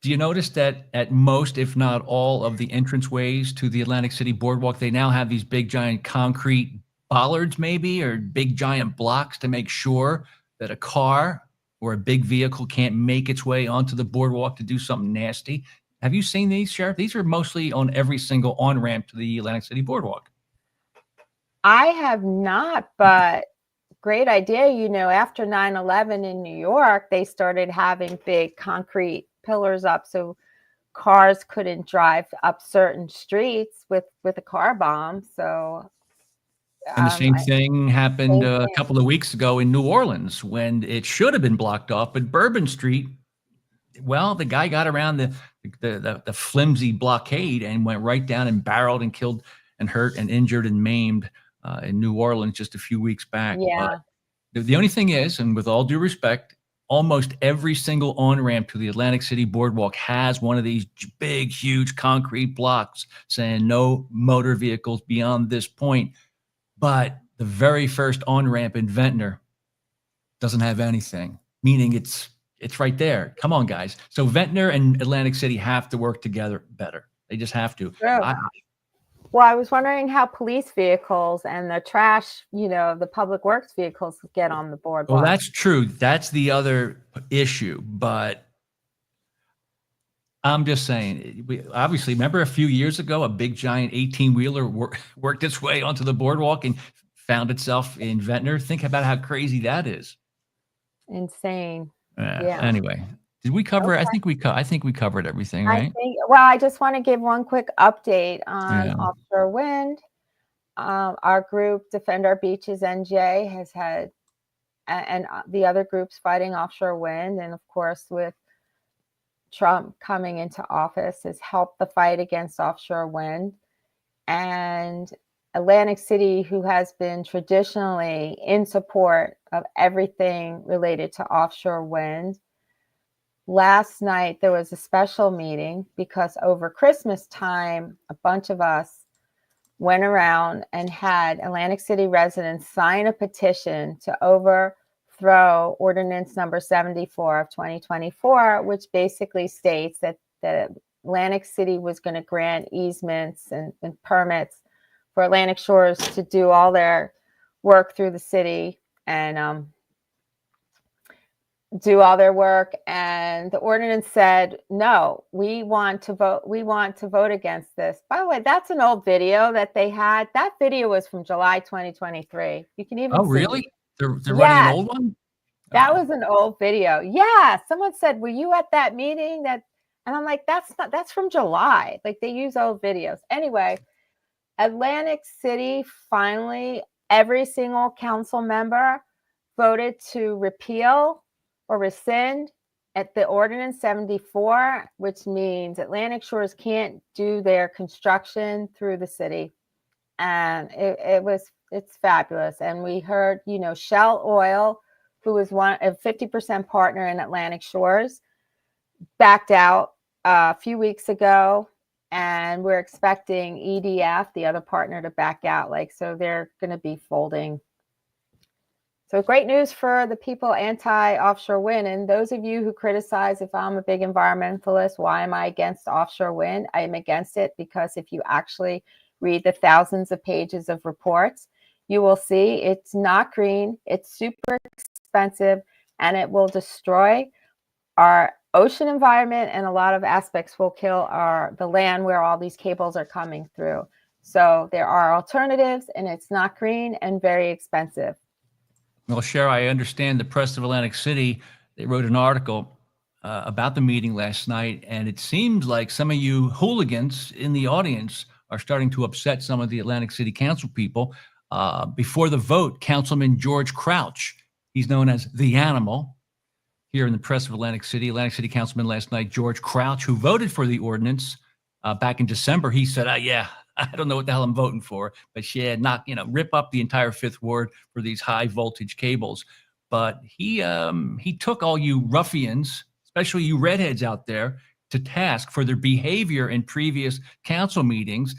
Do you notice that at most, if not all, of the entranceways to the Atlantic City Boardwalk, they now have these big giant concrete bollards, maybe, or big giant blocks to make sure that a car or a big vehicle can't make its way onto the boardwalk to do something nasty? Have you seen these, Sheriff? These are mostly on every single on-ramp to the Atlantic City Boardwalk. I have not, but great idea. After 9/11 in New York, they started having big concrete pillars up so cars couldn't drive up certain streets with a car bomb. So And the same thing happened a couple of weeks ago in New Orleans when it should have been blocked off, but Bourbon Street, well, the guy got around the flimsy blockade and went right down and barreled and killed and hurt and injured and maimed in New Orleans just a few weeks back. Yeah. But the only thing is, and with all due respect, almost every single on-ramp to the Atlantic City Boardwalk has one of these big, huge concrete blocks saying no motor vehicles beyond this point. But the very first on-ramp in Ventnor doesn't have anything, meaning it's right there. Come on, guys. So Ventnor and Atlantic City have to work together better. They just have to. True. Well, I was wondering how police vehicles and the trash, the public works vehicles get on the boardwalk. Well, that's true. That's the other issue. But I'm just saying, we obviously remember a few years ago, a big giant 18-wheeler worked its way onto the boardwalk and found itself in Ventnor. Think about how crazy that is. Insane. Yeah. Anyway, did we cover? Okay. I think we covered everything, right? I just want to give one quick update on offshore wind. Our group, Defend Our Beaches NJ, has had, and the other groups fighting offshore wind, and of course with Trump coming into office, has helped the fight against offshore wind. And Atlantic City, who has been traditionally in support of everything related to offshore wind, last night there was a special meeting because over Christmas time, a bunch of us went around and had Atlantic City residents sign a petition to overthrow ordinance number 74 of 2024, which basically states that Atlantic City was going to grant easements and permits for Atlantic Shores to do all their work through the city and do all their work. And the ordinance said, no, we want to vote against this. By the way, that's an old video that they had. That video was from July 2023. You can even see really? They're running an old one? That was an old video. Yeah. Someone said, were you at that meeting? And I'm like, that's from July. Like, they use old videos. Anyway, Atlantic City, finally, every single council member voted to repeal or rescind at the ordinance 74, which means Atlantic Shores can't do their construction through the city. And it's fabulous. And we heard, Shell Oil, who was a 50% partner in Atlantic Shores, backed out a few weeks ago. And we're expecting EDF, the other partner, to back out. So they're going to be folding. So great news for the people anti-offshore wind. And those of you who criticize, if I'm a big environmentalist, why am I against offshore wind? I am against it because if you actually read the thousands of pages of reports, you will see it's not green, it's super expensive, and it will destroy our ocean environment, and a lot of aspects will kill the land where all these cables are coming through. So there are alternatives, and it's not green and very expensive. Well, Cher, I understand the Press of Atlantic City, they wrote an article about the meeting last night, and it seems like some of you hooligans in the audience are starting to upset some of the Atlantic City Council people. Before the vote, Councilman George Crouch, he's known as the Animal, here in the Press of Atlantic City Councilman last night, George Crouch, who voted for the ordinance back in December, he said, yeah, I don't know what the hell I'm voting for, but rip up the entire Fifth Ward for these high voltage cables. But he took all you ruffians, especially you redheads out there, to task for their behavior in previous council meetings.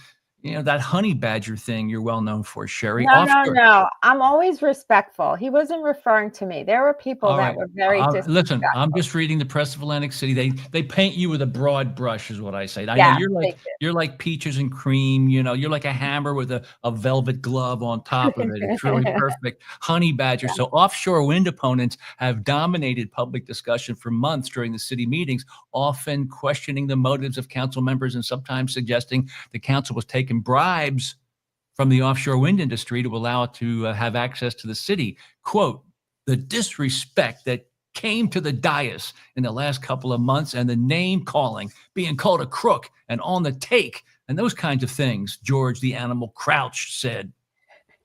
That honey badger thing you're well known for, Sherry. No. I'm always respectful. He wasn't referring to me. There were people that were very disrespectful. Listen, I'm just reading the Press of Atlantic City. They paint you with a broad brush, is what I say. I know you're like peaches and cream. You're like a hammer with a velvet glove on top of it. It's really perfect. Honey badger. So offshore wind opponents have dominated public discussion for months during the city meetings, often questioning the motives of council members and sometimes suggesting the council was taking bribes from the offshore wind industry to allow it to have access to the city. Quote, the disrespect that came to the dais in the last couple of months and the name calling, being called a crook and on the take and those kinds of things, George the Animal Crouch said.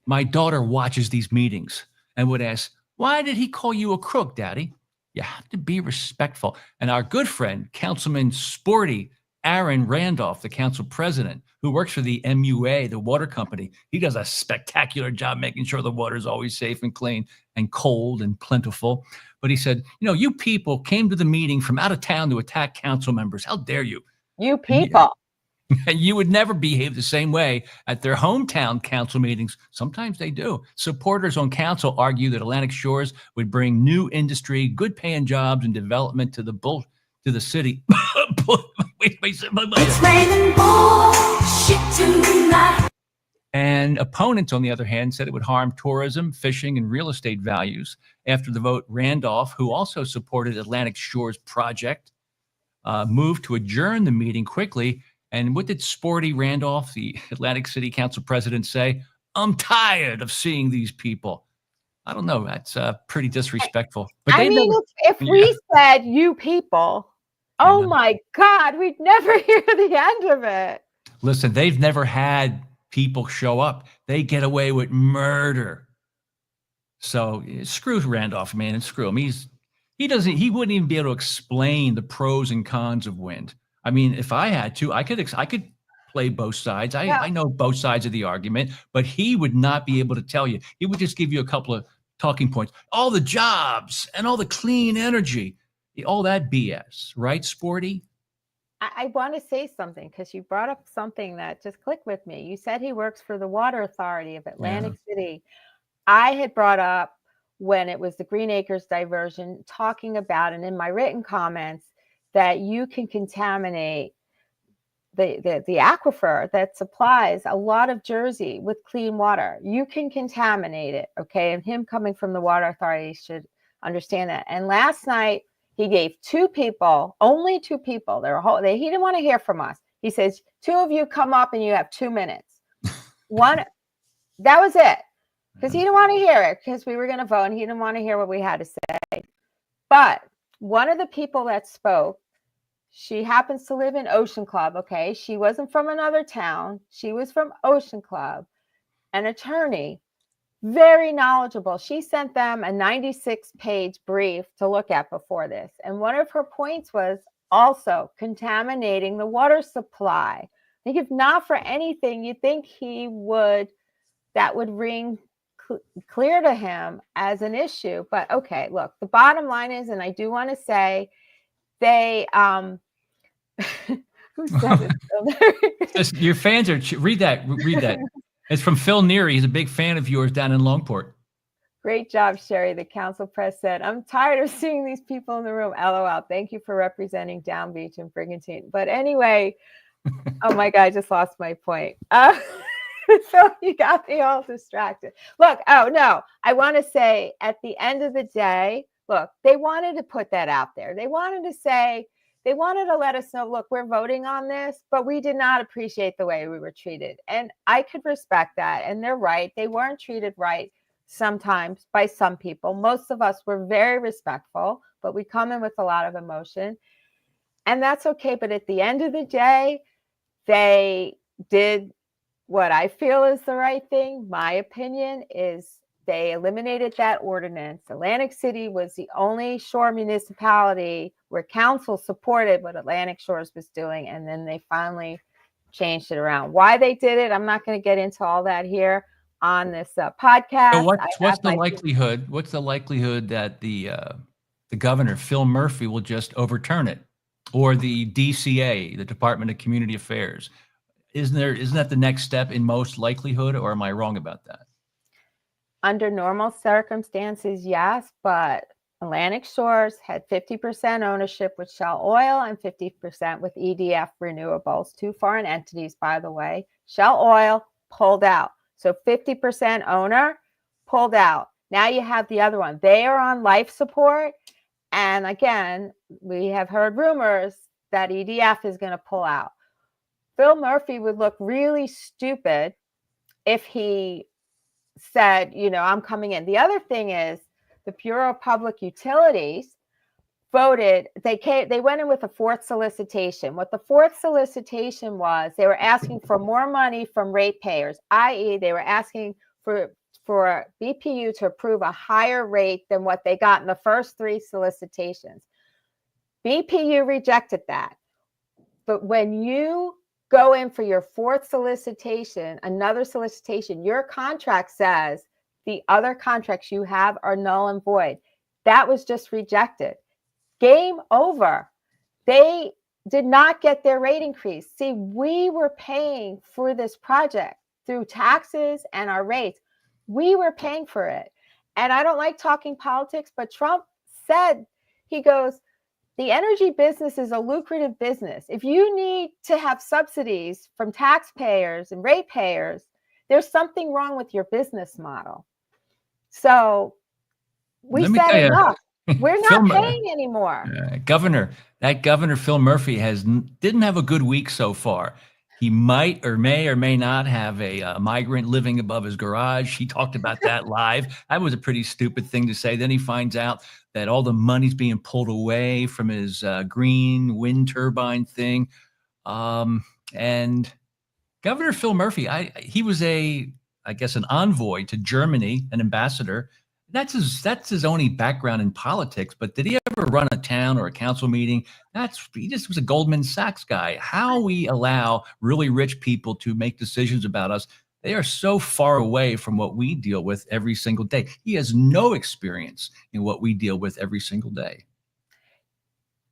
My daughter watches these meetings and would ask, why did he call you a crook, Daddy? You have to be respectful. And our good friend, Councilman Sporty Aaron Randolph, the council president, who works for the MUA, the water company, he does a spectacular job making sure the water is always safe and clean and cold and plentiful. But he said, you people came to the meeting from out of town to attack council members. How dare you? You people. And you would never behave the same way at their hometown council meetings. Sometimes they do. Supporters on council argue that Atlantic Shores would bring new industry, good paying jobs and development to the city. Wait. It's raining bullshit tonight. And opponents, on the other hand, said it would harm tourism, fishing, and real estate values. After the vote, Randolph, who also supported Atlantic Shore's project, moved to adjourn the meeting quickly. And what did Sporty Randolph, the Atlantic City Council president, say? I'm tired of seeing these people. I don't know. That's pretty disrespectful. But I mean, if we said you people, oh my God, we'd never hear the end of it. Listen, they've never had people show up. They get away with murder. So screw Randolph, man, and screw him. He wouldn't even be able to explain the pros and cons of wind. I mean, if I had to, I could play both sides. I know both sides of the argument, but he would not be able to tell you. He would just give you a couple of talking points. All the jobs and all the clean energy, all that BS, right, Sporty? I want to say something because you brought up something that just clicked with me. You said he works for the Water Authority of Atlantic City. I had brought up when it was the Green Acres diversion, talking about, and in my written comments, that you can contaminate the aquifer that supplies a lot of Jersey with clean water. You can contaminate it, okay? And him coming from the Water Authority should understand that. And last night, he gave only two people, he didn't want to hear from us. He says, 2 of you come up and you have 2 minutes. That was it. Because he didn't want to hear it because we were going to vote and he didn't want to hear what we had to say. But one of the people that spoke, she happens to live in Ocean Club, okay? She wasn't from another town. She was from Ocean Club, an attorney, very knowledgeable. She sent them a 96-page brief to look at before this. And one of her points was also contaminating the water supply. I think if not for anything, you'd think that would ring clear to him as an issue. But okay, look, the bottom line is, and I do want to say, they who said it? Your fans are read that. It's from Phil Neary. He's a big fan of yours down in Longport. Great job, Sherry. The council press said, I'm tired of seeing these people in the room. LOL. Thank you for representing Down Beach and Brigantine. But anyway, oh my God, I just lost my point. So you got me all distracted. Look, I want to say at the end of the day, look, they wanted to put that out there. They wanted to let us know, look, we're voting on this, but we did not appreciate the way we were treated. And I could respect that. And they're right. They weren't treated right sometimes by some people. Most of us were very respectful, but we come in with a lot of emotion. And that's okay. But at the end of the day, they did what I feel is the right thing. My opinion is they eliminated that ordinance. Atlantic City was the only shore municipality where council supported what Atlantic Shores was doing. And then they finally changed it around. Why they did it, I'm not going to get into all that here on this podcast. So what's the likelihood? What's the likelihood that the governor, Phil Murphy, will just overturn it? Or the DCA, the Department of Community Affairs? Isn't that the next step in most likelihood, or am I wrong about that? Under normal circumstances, yes, but Atlantic Shores had 50% ownership with Shell Oil and 50% with EDF Renewables, 2 foreign entities, by the way. Shell Oil pulled out. So 50% owner pulled out. Now you have the other one. They are on life support. And again, we have heard rumors that EDF is going to pull out. Phil Murphy would look really stupid if he said, I'm coming in. The other thing is the Bureau of Public Utilities voted. They went in with a 4th solicitation. What the 4th solicitation was, they were asking for more money from ratepayers, i.e. they were asking for BPU to approve a higher rate than what they got in the first 3 solicitations. BPU rejected that. But when you go in for your 4th solicitation, another solicitation, your contract says the other contracts you have are null and void. That was just rejected. Game over. They did not get their rate increase. See, we were paying for this project through taxes and our rates. We were paying for it. And I don't like talking politics, but Trump said, he goes, the energy business is a lucrative business. If you need to have subsidies from taxpayers and ratepayers, there's something wrong with your business model. So we Let me said tell you, enough. We're Phil not Mur- paying anymore. Governor Phil Murphy didn't have a good week so far. He might or may not have a migrant living above his garage. He talked about that live. That was a pretty stupid thing to say. Then he finds out that all the money's being pulled away from his green wind turbine thing. And Governor Phil Murphy, he was I guess an envoy to Germany, an ambassador. That's his only background in politics. But did he ever run a town or a council meeting? He just was a Goldman Sachs guy. How we allow really rich people to make decisions about us, they are so far away from what we deal with every single day. He has no experience in what we deal with every single day.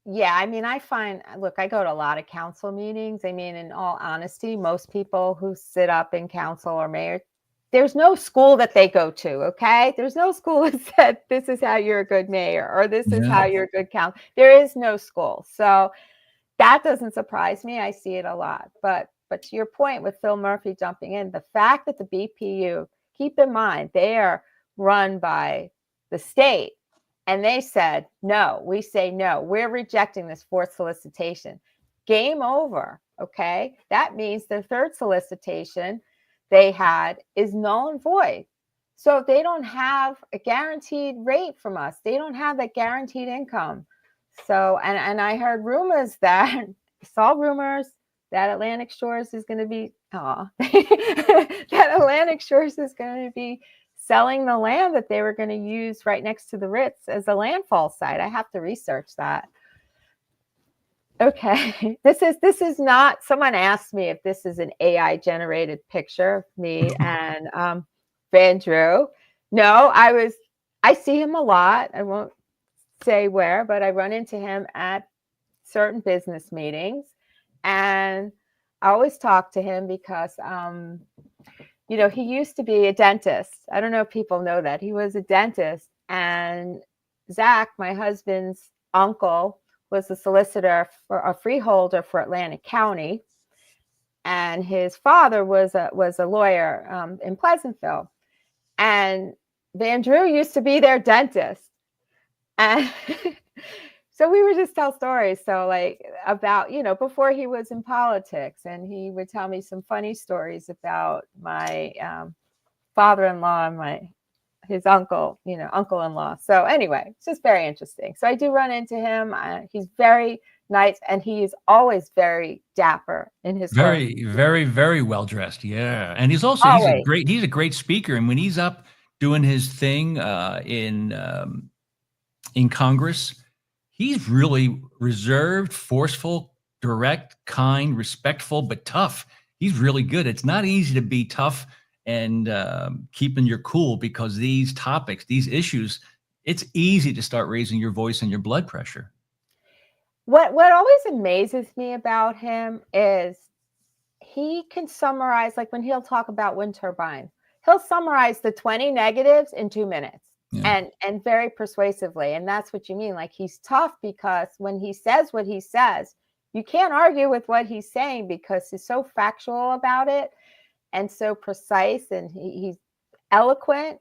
Yeah, I mean, I go to a lot of council meetings. I mean, in all honesty, most people who sit up in council or mayor, there's no school that they go to, okay? There's no school that said, this is how you're a good mayor, or this is how you're a good council. There is no school. So that doesn't surprise me. I see it a lot. But to your point with Phil Murphy jumping in, the fact that the BPU, keep in mind, they are run by the state. And they said, no, we say no. We're rejecting this fourth solicitation. Game over, okay? That means the third solicitation they had is null and void. So they don't have a guaranteed rate from us. They don't have that guaranteed income. So, and I heard rumors that Atlantic Shores is going to be, that Atlantic Shores is going to be selling the land that they were going to use right next to the Ritz as a landfall site. I have to research that. Okay, this is not, someone asked me if this is an AI generated picture of me and Van Drew. No, I see him a lot. I won't say where, but I run into him at certain business meetings, and I always talk to him because, he used to be a dentist. I don't know if people know that. He was a dentist, and Zach, my husband's uncle, was a solicitor for a freeholder for Atlantic County, and his father was a lawyer in Pleasantville, and Van Drew used to be their dentist, and so we would just tell stories. So like about before he was in politics, and he would tell me some funny stories about my father-in-law and his uncle, uncle-in-law. So anyway, it's just very interesting. So I do run into him. He's very nice, and he is always very dapper in his very, very, very well dressed. Yeah, and he's a great speaker. And when he's up doing his thing in Congress, he's really reserved, forceful, direct, kind, respectful, but tough. He's really good. It's not easy to be tough and keeping your cool, because these topics, these issues, it's easy to start raising your voice and your blood pressure. What always amazes me about him is he can summarize, like when he'll talk about wind turbines, he'll summarize the 20 negatives in 2 minutes. Yeah. And very persuasively. And that's what you mean. Like, he's tough because when he says what he says, you can't argue with what he's saying because he's so factual about it and so precise, and he's eloquent,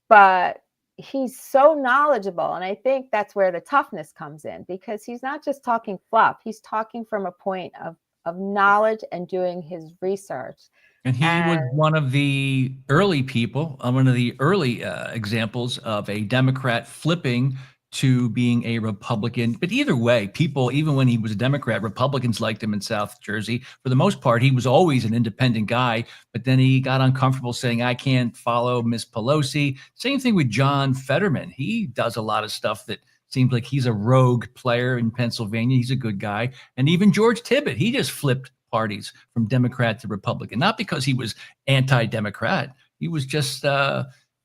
but he's so knowledgeable. And I think that's where the toughness comes in, because he's not just talking fluff. He's talking from a point of knowledge and doing his research. And he was one of the early people, one of the early examples of a Democrat flipping to being a Republican. But either way, people, even when he was a Democrat, Republicans liked him in South Jersey. For the most part, he was always an independent guy. But then he got uncomfortable saying, I can't follow Miss Pelosi. Same thing with John Fetterman. He does a lot of stuff that seems like he's a rogue player in Pennsylvania. He's a good guy. And even George Tibbet, he just flipped parties from Democrat to Republican, not because he was anti-Democrat. He was just,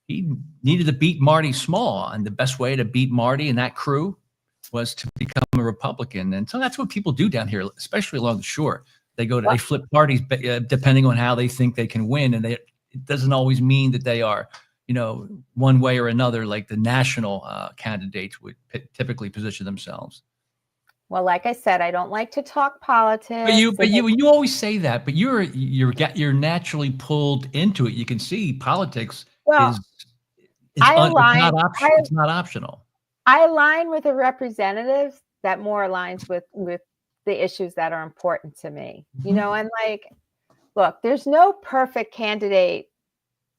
he needed to beat Marty Small. And the best way to beat Marty and that crew was to become a Republican. And so that's what people do down here, especially along the shore. They flip parties depending on how they think they can win. And it doesn't always mean that they are, one way or another, like the national candidates would typically position themselves. Well, like I said, I don't like to talk politics. But you always say that, but you're naturally pulled into it. You can see politics Well, is I it's align. not optional. It's not optional. I align with the representatives that more aligns with the issues that are important to me. You Mhm. know, and like, look, there's no perfect candidate,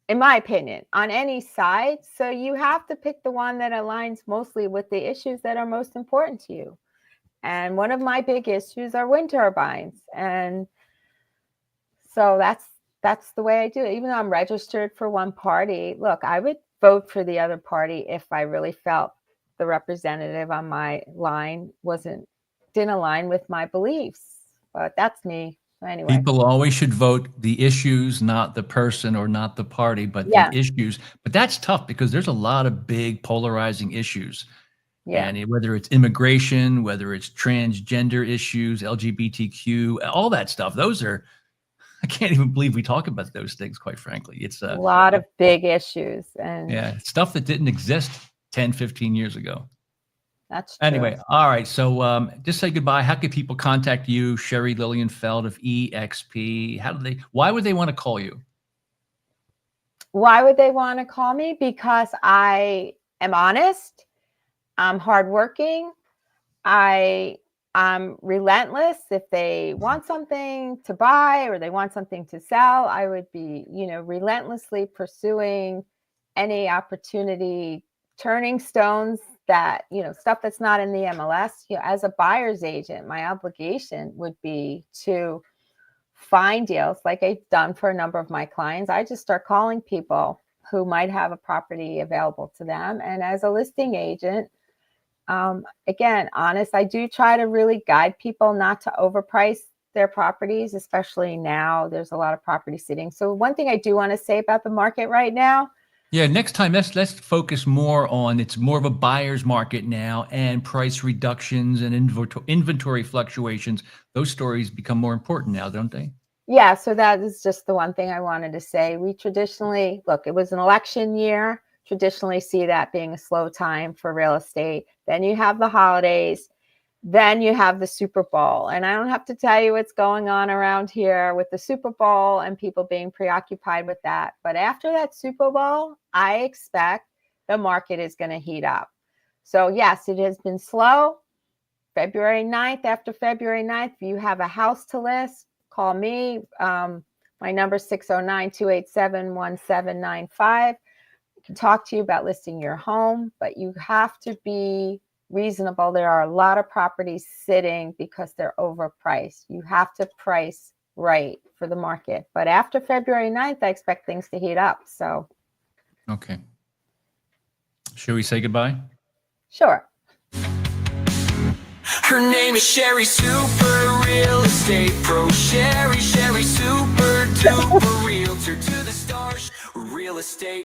in my opinion, on any side. So you have to pick the one that aligns mostly with the issues that are most important to you. And one of my big issues are wind turbines. And so that's the way I do it. Even though I'm registered for one party, look, I would vote for the other party if I really felt the representative on my line didn't align with my beliefs. But that's me. Anyway. People always should vote the issues, not the person or not the party, but Yeah. the issues. But that's tough because there's a lot of big polarizing issues. Yeah. And whether it's immigration, whether it's transgender issues, LGBTQ, all that stuff, I can't even believe we talk about those things, quite frankly. It's A lot of big issues. And yeah, stuff that didn't exist 10, 15 years ago. that's true. Anyway, all right. So just say goodbye. How can people contact you, Sherry Lilienfeld of EXP? Why would they want to call you? Why would they want to call me? Because I am honest. I'm hardworking. I'm relentless. If they want something to buy or they want something to sell, I would be, relentlessly pursuing any opportunity, turning stones that, stuff that's not in the MLS. As a buyer's agent, my obligation would be to find deals like I've done for a number of my clients. I just start calling people who might have a property available to them. And as a listing agent, again, honest, I do try to really guide people not to overprice their properties, especially now there's a lot of property sitting. So one thing I do want to say about the market right now. Yeah, next time let's focus more on it's more of a buyer's market now and price reductions and inventory fluctuations. Those stories become more important now, don't they? Yeah, so that is just the one thing I wanted to say. We traditionally, look, it was an election year, traditionally see that being a slow time for real estate. Then you have the holidays, then you have the Super Bowl. And I don't have to tell you what's going on around here with the Super Bowl and people being preoccupied with that. But after that Super Bowl, I expect the market is going to heat up. So yes, it has been slow. February 9th, after February 9th, if you have a house to list, call me. My number is 609-287-1795. I can talk to you about listing your home, but you have to be reasonable. There are a lot of properties sitting because they're overpriced. You have to price right for the market. But after February 9th, I expect things to heat up. So, okay. Should we say goodbye? Sure. Her name is Sherry, super real estate pro. Sherry, super duper realtor to the stars. Real estate.